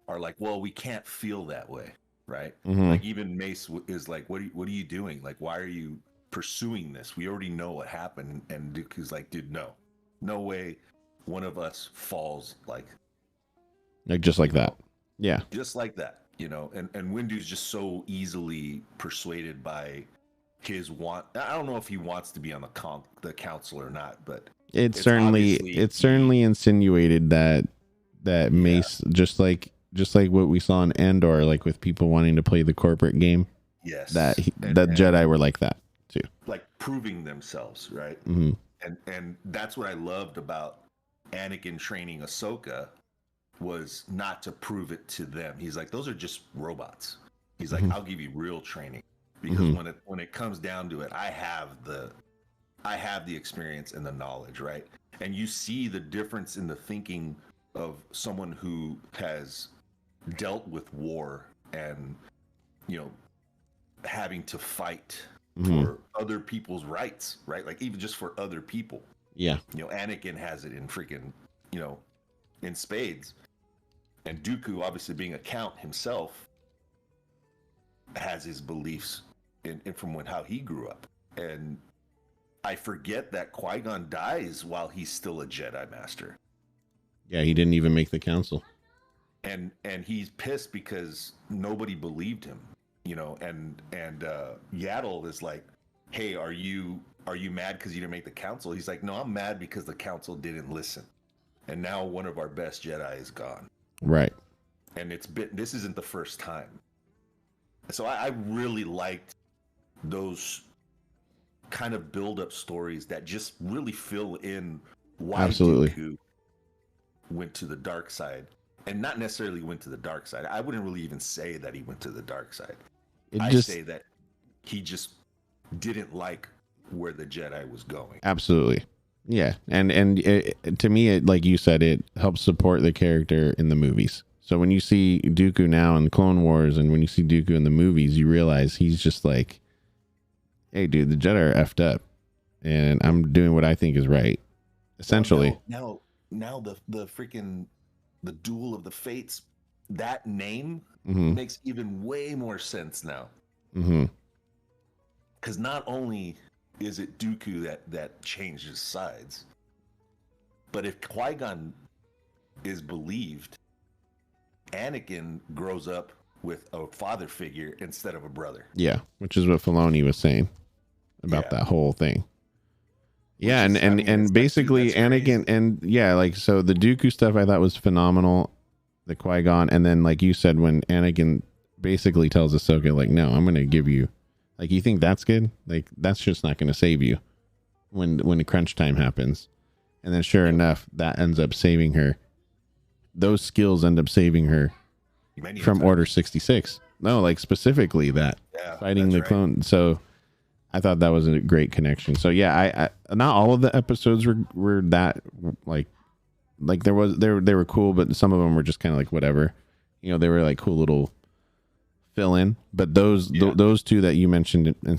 S2: are like, well, we can't feel that way, right?
S1: Mm-hmm.
S2: Like even Mace is like, what are you doing? Like, why are you pursuing this? We already know what happened. And Dooku's like, dude, no way one of us falls like
S1: just like that. Yeah,
S2: just like that, and Windu's just so easily persuaded by his want. I don't know if he wants to be on the council or not, but
S1: it's certainly insinuated that Mace, just like what we saw in Andor, like with people wanting to play the corporate game.
S2: Yes,
S1: that Jedi were like that too,
S2: like proving themselves, right?
S1: Mm-hmm.
S2: And that's what I loved about Anakin training Ahsoka, was not to prove it to them. He's like, those are just robots. He's like, I'll give you real training, because when it comes down to it, I have the experience and the knowledge, right? And you see the difference in the thinking of someone who has dealt with war and having to fight for other people's rights, right? Like even just for other people.
S1: Yeah.
S2: Anakin has it in freaking, in spades. And Dooku, obviously being a count himself, has his beliefs from how he grew up. And I forget that Qui-Gon dies while he's still a Jedi Master.
S1: Yeah, he didn't even make the council.
S2: And he's pissed because nobody believed him, and Yaddle is like, hey, are you mad because you didn't make the council? He's like, no, I'm mad because the council didn't listen. And now one of our best Jedi is gone.
S1: Right.
S2: And this isn't the first time. So I really liked those kind of build-up stories that just really fill in why Dooku went to the dark side, and not necessarily went to the dark side. I wouldn't really even say that he went to the dark side. I say that he just didn't like where the Jedi was going.
S1: Absolutely. Yeah. And to me, it, like you said, it helps support the character in the movies. So when you see Dooku now in Clone Wars, and when you see Dooku in the movies, you realize he's just like, hey, dude, the Jedi are effed up, and I'm doing what I think is right. Essentially.
S2: Now the freaking the Duel of the Fates, that name makes even way more sense now. Because not only is it Dooku that changes sides, but if Qui-Gon is believed, Anakin grows up with a father figure instead of a brother.
S1: Yeah, which is what Filoni was saying about that whole thing. Yeah, and basically Anakin, and yeah, like, so the Dooku stuff I thought was phenomenal, the Qui-Gon, and then like you said, when Anakin basically tells Ahsoka, like, no, I'm going to give you, like, you think that's good? Like, that's just not going to save you when the crunch time happens. And then sure enough, that ends up saving her. Those skills end up saving her from Order 66. No, like specifically that fighting the clone. So I thought that was a great connection. So yeah, I not all of the episodes were that like they were cool, but some of them were just kind of like whatever. They were like cool little fill in. But those two that you mentioned in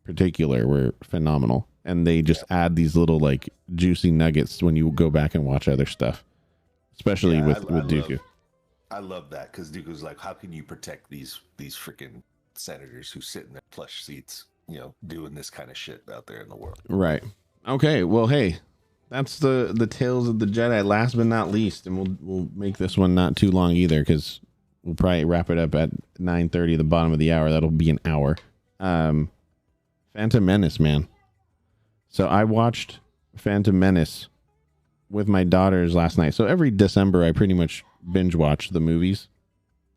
S1: particular were phenomenal, and they just add these little like juicy nuggets when you go back and watch other stuff, especially with Dooku.
S2: I love that, because Dooku's like, how can you protect these freaking senators who sit in their plush seats, doing this kind of shit out there in the world?
S1: Right. Okay. Well, hey, that's the Tales of the Jedi. Last but not least, and we'll make this one not too long either, because we'll probably wrap it up at 9:30, the bottom of the hour. That'll be an hour. Phantom Menace, man. So I watched Phantom Menace with my daughters last night. So every December, I pretty much binge watch the movies.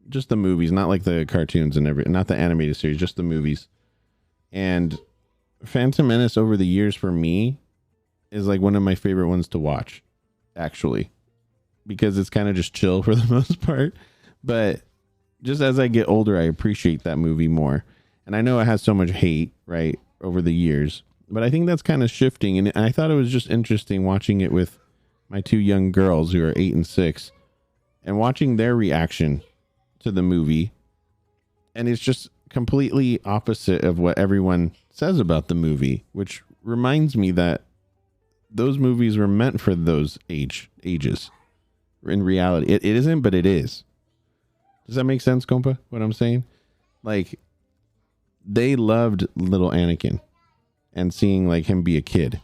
S1: just the movies, not like the cartoons and not the animated series, just the movies. And Phantom Menace over the years for me is like one of my favorite ones to watch, actually, because it's kind of just chill for the most part. But just as I get older, I appreciate that movie more. And I know it has so much hate, right, over the years, but I think that's kind of shifting. And I thought it was just interesting watching it with my two young girls who are 8 and 6 and watching their reaction to the movie. And it's just completely opposite of what everyone says about the movie, which reminds me that those movies were meant for those ages. In reality, it isn't, but it is. Does that make sense, Compa? What I'm saying? Like, they loved little Anakin and seeing like him be a kid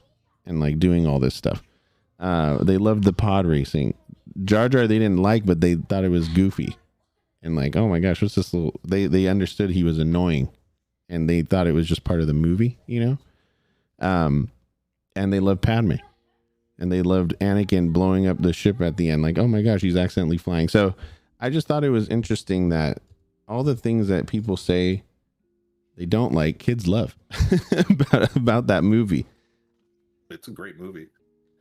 S1: and like doing all this stuff. They loved the pod racing. Jar Jar they didn't like, but they thought it was goofy. And like, oh my gosh, what's this little... They understood he was annoying. And they thought it was just part of the movie, you know? And they loved Padme. And they loved Anakin blowing up the ship at the end. Like, oh my gosh, he's accidentally flying. So I just thought it was interesting that all the things that people say they don't like, kids love about that movie.
S2: It's a great movie.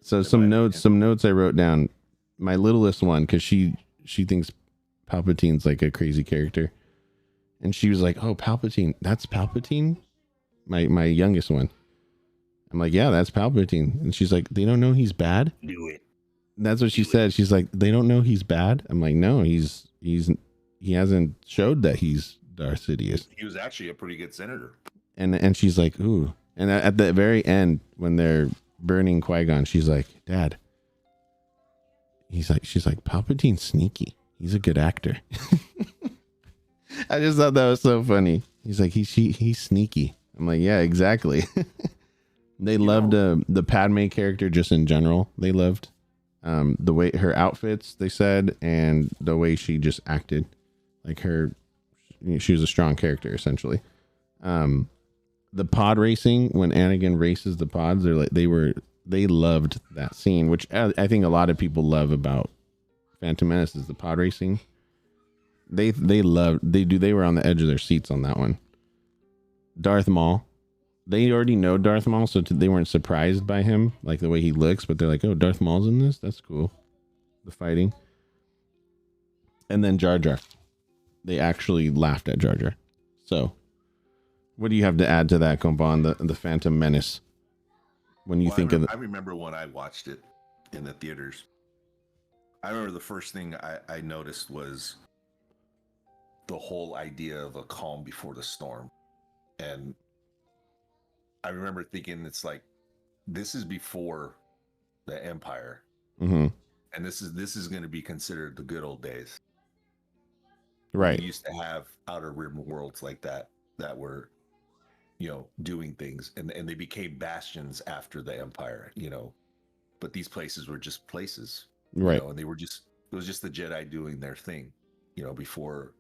S1: So some notes I wrote down. My littlest one, because she thinks Palpatine's like a crazy character. And she was like, oh, Palpatine, that's Palpatine? My youngest one. I'm like, yeah, that's Palpatine. And she's like, they don't know he's bad?
S3: Do it.
S1: That's what she said. She's like, they don't know he's bad? I'm like, no, he hasn't showed that he's Darth Sidious.
S2: He was actually a pretty good senator.
S1: And she's like, ooh. And at the very end, when they're burning Qui-Gon, she's like, Dad. She's like, Palpatine's sneaky. He's a good actor. I just thought that was so funny. He's like, he's sneaky. I'm like, yeah, exactly. They loved the Padme character just in general. They loved the way her outfits, they said, and the way she just acted. Like she was a strong character, essentially. The pod racing, when Anakin races the pods, they loved that scene, which I think a lot of people love about Phantom Menace is the pod racing. They were on the edge of their seats on that one. Darth Maul. They already know Darth Maul, so they weren't surprised by him, like the way he looks, but they're like, oh, Darth Maul's in this? That's cool. The fighting. And then Jar Jar. They actually laughed at Jar Jar. So, what do you have to add to that, Compa, on the Phantom Menace? When you think of
S2: I remember when I watched it in the theaters. I remember the first thing I noticed was the whole idea of a calm before the storm. And I remember thinking, it's like, this is before the Empire.
S1: Mm-hmm.
S2: And this is going to be considered the good old days.
S1: Right.
S2: We used to have outer rim worlds like that were, doing things, and they became bastions after the Empire, but these places were just places,
S1: right?
S2: And it was just the Jedi doing their thing, before.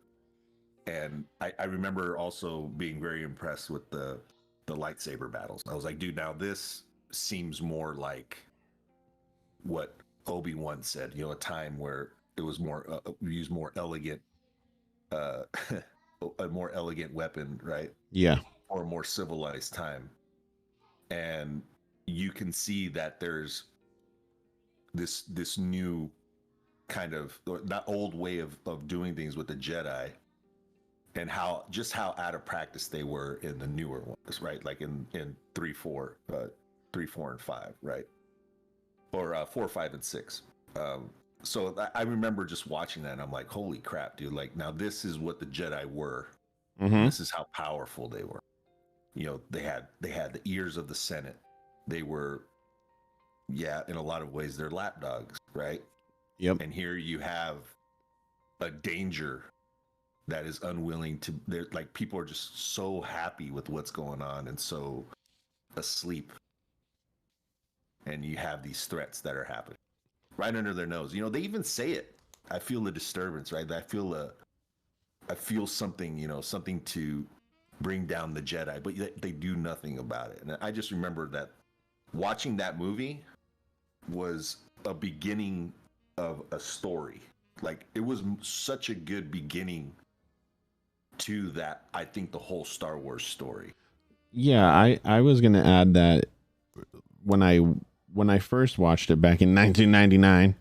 S2: And I remember also being very impressed with the lightsaber battles. I was like, dude, now this seems more like what Obi-Wan said, a time where it was more use more elegant a more elegant weapon, right?
S1: Yeah.
S2: Or a more civilized time. And you can see that there's this new kind of, not old way of doing things with the Jedi, and how out of practice they were in the newer ones, right? Like in 3, 4, and 5, right? Or 4, 5, and 6. So I remember just watching that, and I'm like, holy crap, dude. Like, now this is what the Jedi were.
S1: Mm-hmm.
S2: This is how powerful they were. They had the ears of the Senate. They were, in a lot of ways, they're lapdogs, right?
S1: Yep.
S2: And here you have a danger that is unwilling to, they're like, people are just so happy with what's going on and so asleep. And you have these threats that are happening right under their nose. They even say it. I feel the disturbance, right? I feel something, something to bring down the Jedi, but they do nothing about it. And I just remember that watching that movie was a beginning of a story. like it was such a good beginning to that. I think the whole Star Wars story.
S1: Yeah, I was gonna add that when I first watched it back in 1999,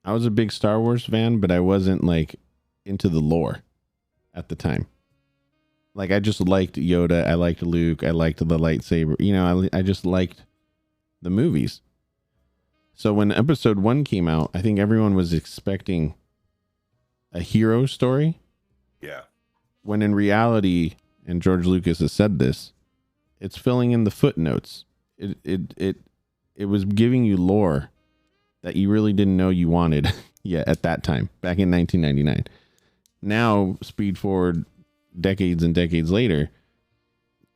S1: I was a big Star Wars fan, but I wasn't like into the lore at the time. Like I just liked Yoda, I liked Luke, I liked the lightsaber. You know, I just liked the movies. So when Episode 1 came out, I think everyone was expecting a hero story.
S2: Yeah.
S1: When in reality, and George Lucas has said this, it's filling in the footnotes. It was giving you lore that you really didn't know you wanted yet at that time, back in 1999. Now, speed forward decades and decades later,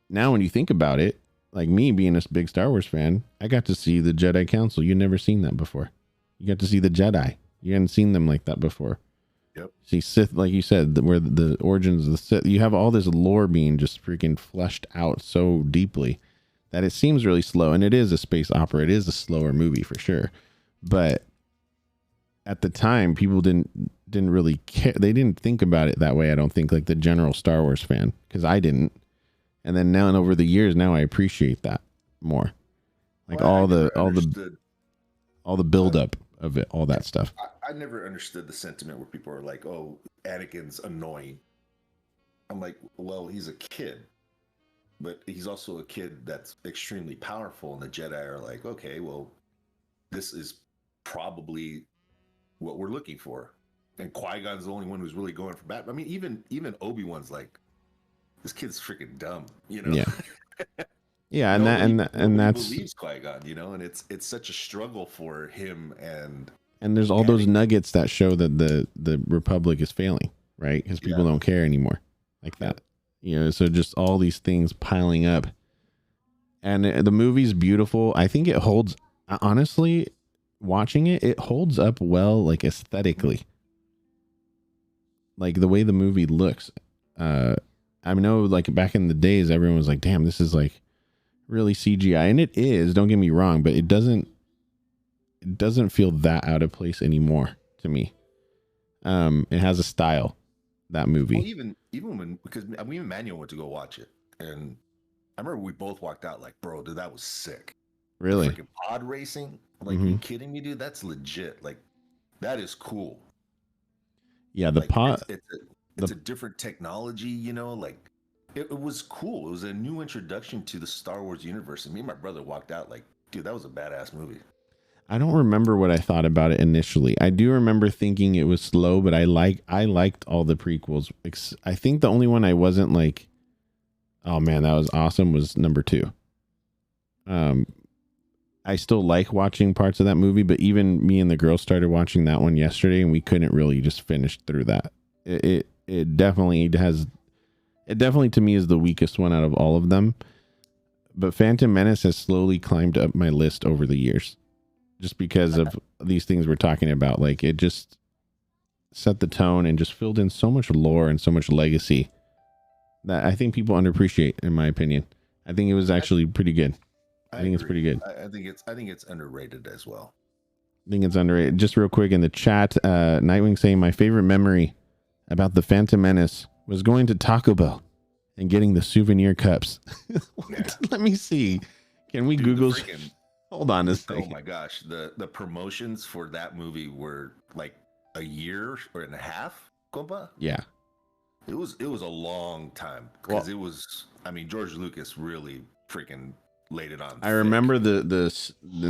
S1: now when you think about it, like me being a big Star Wars fan, I got to see the Jedi Council. You'd never seen that before. You got to see the Jedi. You hadn't seen them like that before.
S2: Yep.
S1: See Sith, like you said, where the origins of the Sith, you have all this lore being just freaking fleshed out so deeply that it seems really slow. And it is a space opera. It is a slower movie for sure. But at the time, people didn't really care. They didn't think about it that way. I don't think, like the general Star Wars fan, because I didn't. And then now and over the years, now I appreciate that more. Like
S2: Well,
S1: all the build up of it, all that stuff.
S2: I never understood the sentiment where people are like, "Oh, Anakin's annoying." I'm like, well, he's a kid, but he's also a kid that's extremely powerful, and the Jedi are like, okay, well, this is probably what we're looking for. And Qui-Gon's the only one who's really going for Batman. I mean, even Obi-Wan's like, this kid's freaking dumb, you know?
S1: Yeah. Yeah, and that's
S2: believes Qui-Gon, you know, and it's such a struggle for him, and
S1: there's all those nuggets that show that the Republic is failing, right? Because people don't care anymore, like that, you know. So just all these things piling up, and the movie's beautiful. I think it holds. Honestly, watching it holds up well, like aesthetically, like the way the movie looks. I know, like back in the days, everyone was like, "Damn, this is like." Really CGI, and it is, don't get me wrong, but it doesn't feel that out of place anymore to me. It has a style, that movie.
S2: Well, even when, because me and Manuel went to go watch it, and I remember we both walked out like, bro, dude, that was sick.
S1: Really?
S2: Freaking pod racing? Like, you kidding me, dude? That's legit. Like, that is cool.
S1: Yeah, the
S2: like,
S1: pod.
S2: It's a different technology, you know, like. It was cool. It was a new introduction to the Star Wars universe. And me and my brother walked out like, dude, that was a badass movie.
S1: I don't remember what I thought about it initially. I do remember thinking it was slow, but I liked all the prequels. I think the only one I wasn't like, oh man, that was awesome, was number 2. I still like watching parts of that movie, but even me and the girls started watching that one yesterday, and we couldn't really just finish through that. It definitely has. It definitely, to me, is the weakest one out of all of them. But Phantom Menace has slowly climbed up my list over the years. Just because of these things we're talking about. Like, it just set the tone and just filled in so much lore and so much legacy that I think people underappreciate, in my opinion. I think it was actually pretty good. I think it's pretty good.
S2: I think it's underrated as well.
S1: I think it's underrated. Just real quick in the chat, Nightwing saying my favorite memory about the Phantom Menace was going to Taco Bell and getting the souvenir cups. Let me see. Can we Google? Hold on a second.
S2: Oh my gosh, the promotions for that movie were like a year or and a half, Compa.
S1: Yeah,
S2: it was a long time because it was. I mean, George Lucas really freaking laid it on.
S1: I remember and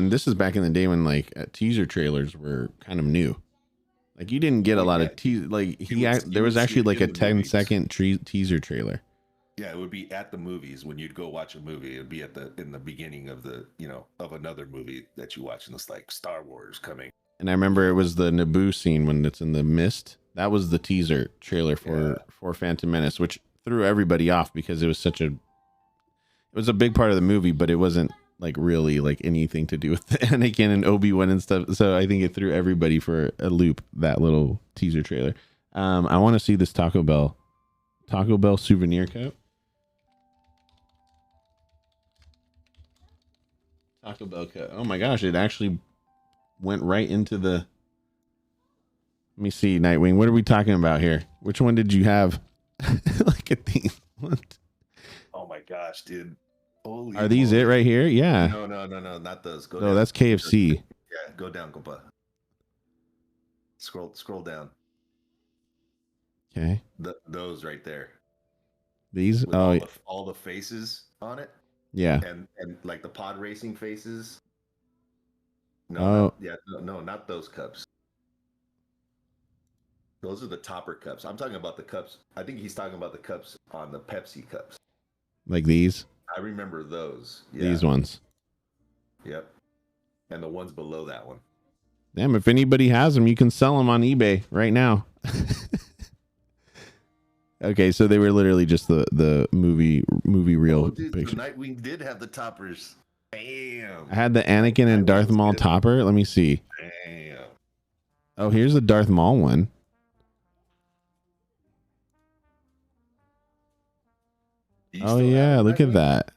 S1: this is back in the day when like teaser trailers were kind of new. Like you didn't get a lot of teaser. Like there was actually like a 10-second teaser trailer.
S2: Yeah, it would be at the movies when you'd go watch a movie. It'd be in the beginning of of another movie that you watch, and it's like Star Wars coming.
S1: And I remember it was the Naboo scene when it's in the mist. That was the teaser trailer for Phantom Menace, which threw everybody off because it was it was a big part of the movie, but it wasn't like really like anything to do with Anakin and Obi-Wan and stuff. So I think it threw everybody for a loop, that little teaser trailer. I want to see this Taco Bell souvenir cup. Taco Bell cup. Oh my gosh, it actually went right into the Let me see, Nightwing. What are we talking about here? Which one did you have? Look at these ones.
S2: Oh my gosh, dude. Holy
S1: Are these
S2: moly.
S1: it right here? Yeah.
S2: No, not those. Go
S1: Oh,
S2: down.
S1: that's KFC.
S2: Yeah, go down, Compa. Scroll down.
S1: Okay.
S2: Those right there.
S1: These?
S2: With
S1: Oh,
S2: all the faces on it.
S1: yeah.
S2: And like the pod racing faces. No,
S1: Oh.
S2: not those cups. Those are the topper cups. I'm talking about the cups. I think he's talking about the cups on the Pepsi cups.
S1: Like these?
S2: I remember those. Yeah.
S1: These ones.
S2: Yep. And the ones below that one.
S1: Damn, if anybody has them, you can sell them on eBay right now. Okay, so they were literally just the movie reel
S2: dude,
S1: picture.
S2: the Nightwing did have the toppers. Damn.
S1: I had the Anakin and Darth Maul topper. Let me see.
S2: Damn.
S1: Oh, here's the Darth Maul one. Oh yeah, look at that.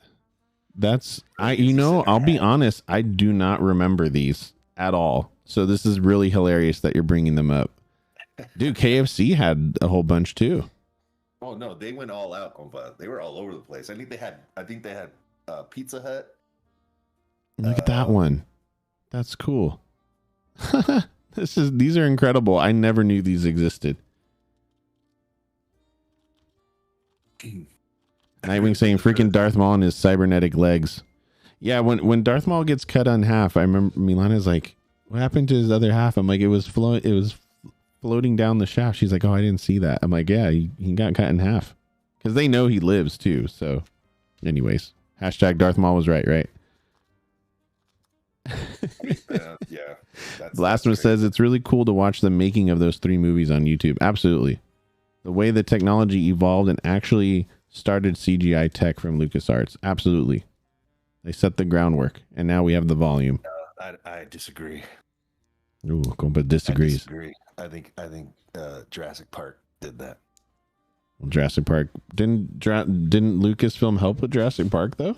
S1: That's I'll be honest, I do not remember these at all. So this is really hilarious that you're bringing them up. Dude, KFC had a whole bunch too.
S2: Oh no, they went all out, Compa. They were all over the place. I think they had Pizza Hut.
S1: Look at that one. That's cool. These are incredible. I never knew these existed. Nightwing saying freaking Darth Maul and his cybernetic legs. Yeah, when Darth Maul gets cut in half, I remember Milana's like, what happened to his other half? I'm like, it was floating down the shaft. She's like, oh, I didn't see that. I'm like, yeah, he got cut in half. Because they know he lives too. So anyways, hashtag Darth Maul was right?
S2: Yeah.
S1: Blasphemous says it's really cool to watch the making of those 3 movies on YouTube. Absolutely. The way the technology evolved and actually started CGI tech from LucasArts. Absolutely. They set the groundwork and now we have the volume.
S2: I disagree.
S1: Ooh, Compa disagrees.
S2: I think Jurassic Park did that.
S1: Well, Jurassic Park didn't Lucasfilm help with Jurassic Park though?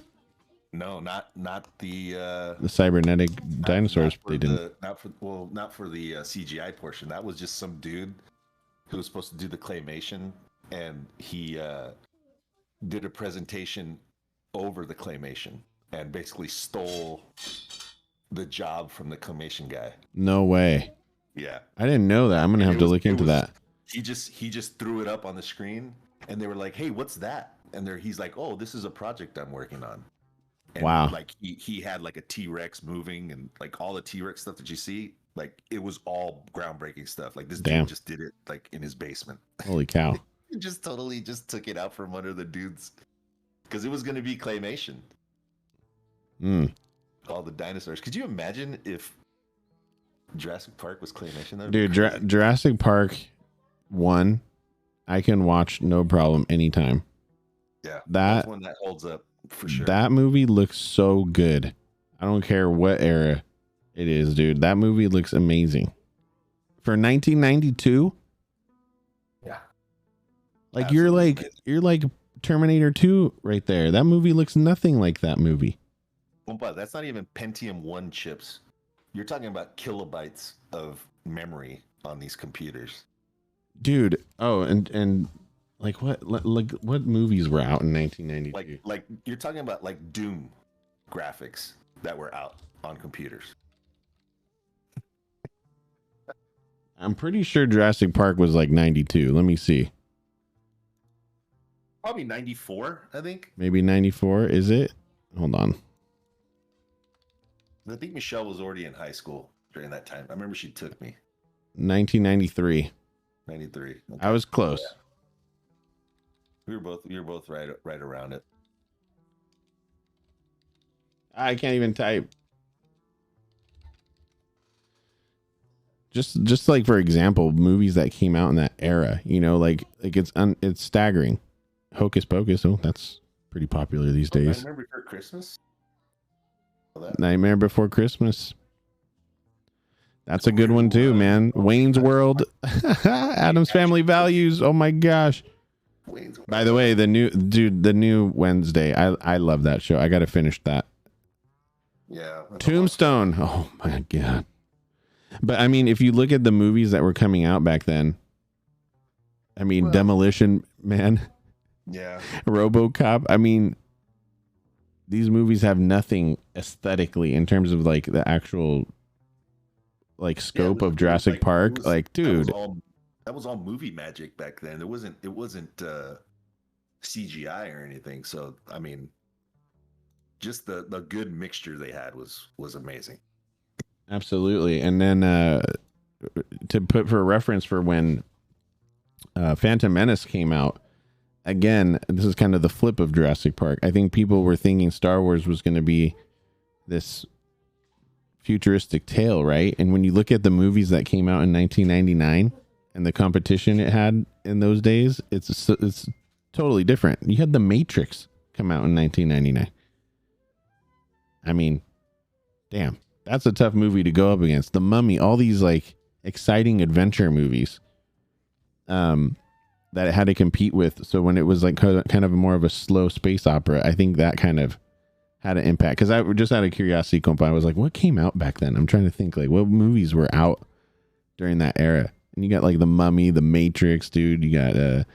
S2: No, not the
S1: cybernetic dinosaurs. They didn't.
S2: Not for the CGI portion. That was just some dude who was supposed to do the claymation, and he did a presentation over the claymation and basically stole the job from the claymation guy.
S1: No way.
S2: Yeah,
S1: I didn't know that. I'm gonna have to look into that.
S2: He just threw it up on the screen, and they were like, "Hey, what's that?" And he's like, "Oh, this is a project I'm working on." And
S1: wow.
S2: Like he had like a T-Rex moving, and like all the T-Rex stuff that you see, like it was all groundbreaking stuff. Like this dude just did it like in his basement.
S1: Holy cow.
S2: He just totally just took it out from under the dudes because it was going to be claymation. All the dinosaurs. Could you imagine if Jurassic Park was claymation?
S1: Dude, Jurassic Park 1, I can watch no problem anytime.
S2: Yeah,
S1: that's
S2: one that holds up for sure.
S1: That movie looks so good. I don't care what era it is, dude. That movie looks amazing. For 1992?
S2: Yeah.
S1: Like
S2: absolutely.
S1: you're like Terminator 2 right there. That movie looks nothing like that movie.
S2: But that's not even Pentium 1 chips. You're talking about kilobytes of memory on these computers.
S1: Dude, oh, and like what movies were out in 1992?
S2: Like you're talking about like Doom graphics that were out on computers.
S1: I'm pretty sure Jurassic Park was like 92. Let me see.
S2: Probably 94, I think.
S1: Maybe 94, is it? Hold on.
S2: I think Michelle was already in high school during that time. I remember she took me.
S1: 1993.
S2: 93. Okay.
S1: I was close.
S2: Yeah. We were both right around it.
S1: I can't even type. Just like for example, movies that came out in that era, you know, like it's staggering. Hocus Pocus, oh, that's pretty popular these days.
S2: Nightmare Before Christmas.
S1: Nightmare Before Christmas. That's a good one too, man. Wayne's World. Adam's Family Values. Oh my gosh. By the way, the new Wednesday. I love that show. I got to finish that.
S2: Yeah.
S1: Tombstone. Oh my god. But I mean, if you look at the movies that were coming out back then, I mean, Demolition Man,
S2: Yeah.
S1: RoboCop. I mean, these movies have nothing aesthetically in terms of like the actual like scope of Jurassic Park. Like, dude,
S2: that was all movie magic back then. It wasn't CGI or anything. So I mean, just the good mixture they had was amazing.
S1: absolutely. And then to put for reference for when Phantom Menace came out, again, this is kind of the flip of Jurassic Park. I think people were thinking Star Wars was going to be this futuristic tale, right? And when you look at the movies that came out in 1999 and the competition it had in those days, it's totally different. You had The Matrix come out in 1999. I mean, damn, that's a tough movie to go up against. The Mummy, all these like exciting adventure movies that it had to compete with. So when it was like kind of more of a slow space opera, I think that kind of had an impact. Because I just out of curiosity, Compa, I was like, what came out back then? I'm trying to think like what movies were out during that era. And you got like The Mummy, The Matrix, dude. You got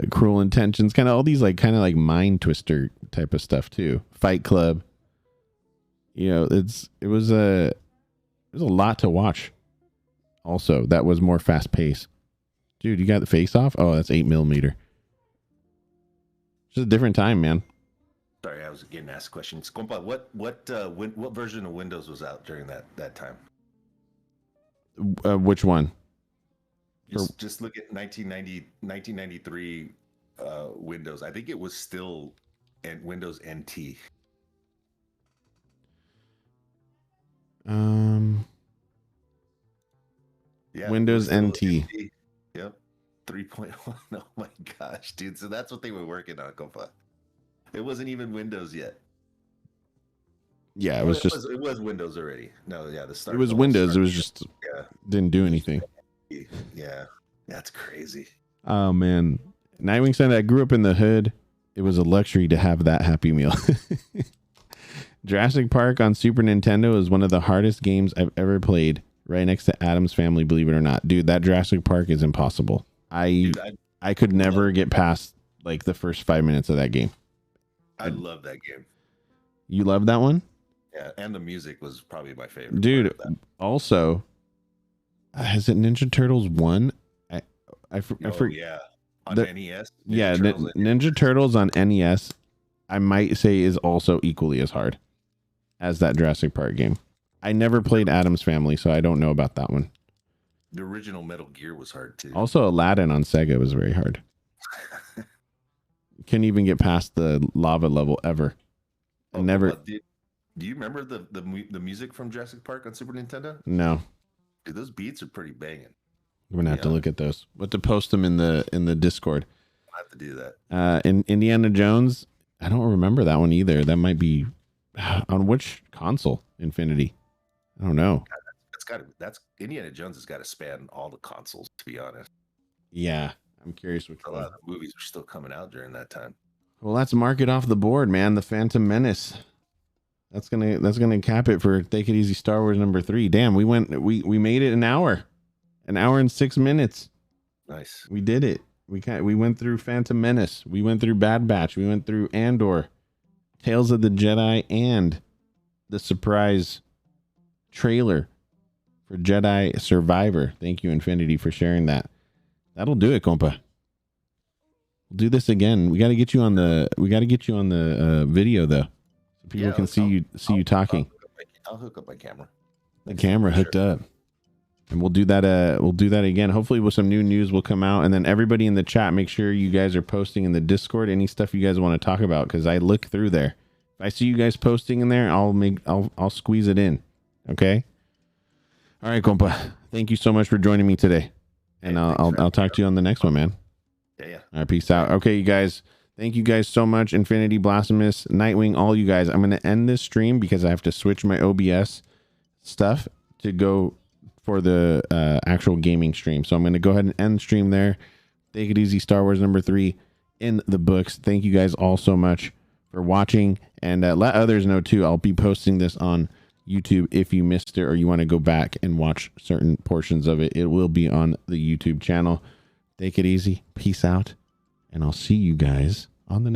S1: Cruel Intentions, kind of all these like kind of like mind twister type of stuff too. Fight Club. You know, it was a lot to watch. Also, that was more fast paced. Dude, you got the Face Off? Oh, that's 8mm. It's just a different time, man.
S2: Sorry, I was getting asked questions. Compa, what version of Windows was out during that time?
S1: Which one?
S2: Just look at 1993 Windows. I think it was still Windows NT. Yeah,
S1: Windows NT.
S2: Yep. 3.1. Oh my gosh, dude. So that's what they were working on, Compa. It wasn't even Windows yet.
S1: Yeah, it
S2: was Windows already. No, yeah, the start.
S1: It was Windows. It was just didn't do anything.
S2: Yeah, that's crazy.
S1: Oh man, Nightwing said, "I grew up in the hood. It was a luxury to have that Happy Meal." Jurassic Park on Super Nintendo is one of the hardest games I've ever played. Right next to Addams Family, believe it or not, dude. That Jurassic Park is impossible. I could never get past like the first 5 minutes of that game.
S2: I love that game.
S1: You love that one?
S2: Yeah, and the music was probably my favorite.
S1: Dude, also, is it Ninja Turtles 1? I forget.
S2: Yeah, on NES.
S1: Ninja Turtles on NES, I might say is also equally as hard as that Jurassic Park game. I never played Addams Family, so I don't know about that one.
S2: The original Metal Gear was hard too.
S1: Also, Aladdin on Sega was very hard. Couldn't even get past the lava level ever.
S2: Do you remember the music from Jurassic Park on Super Nintendo?
S1: No.
S2: Dude, those beats are pretty banging.
S1: I'm gonna have to look at those. What to post them in the Discord.
S2: I'll have to do that.
S1: In Indiana Jones, I don't remember that one either. That might be on which console? Infinity. I don't know.
S2: That's Indiana Jones has got to span all the consoles, to be honest.
S1: Yeah, I'm curious which
S2: a
S1: one.
S2: lot of the movies were still coming out during that time.
S1: Well, let's mark it off the board, man. The Phantom Menace. That's gonna cap it for Take It Easy Star Wars number 3. Damn, we made it an hour and 6 minutes.
S2: Nice.
S1: We did it. We went through Phantom Menace. We went through Bad Batch. We went through Andor, Tales of the Jedi, and the surprise trailer for Jedi Survivor. Thank you, Infinity, for sharing that. That'll do it, Compa. We'll do this again. We got to get you on the video though, so people can see you talking.
S2: I'll hook up my camera.
S1: The camera hooked up, and we'll do that. We'll do that again. Hopefully, with some new news will come out, and then everybody in the chat, make sure you guys are posting in the Discord any stuff you guys want to talk about, because I look through there. If I see you guys posting in there, I'll squeeze it in. Okay. All right, Compa. Thank you so much for joining me today, and I'll talk to you on the next one, man.
S2: Yeah.
S1: All right, peace out. Okay, you guys. Thank you guys so much. Infinity, Blasphemous, Nightwing, all you guys. I'm going to end this stream because I have to switch my OBS stuff to go for the actual gaming stream. So I'm going to go ahead and end the stream there. Take It Easy Star Wars number 3 in the books. Thank you guys all so much for watching, and let others know too. I'll be posting this on YouTube if you missed it or you want to go back and watch certain portions of it. It will be on the YouTube channel. Take it easy. Peace out. And I'll see you guys on the next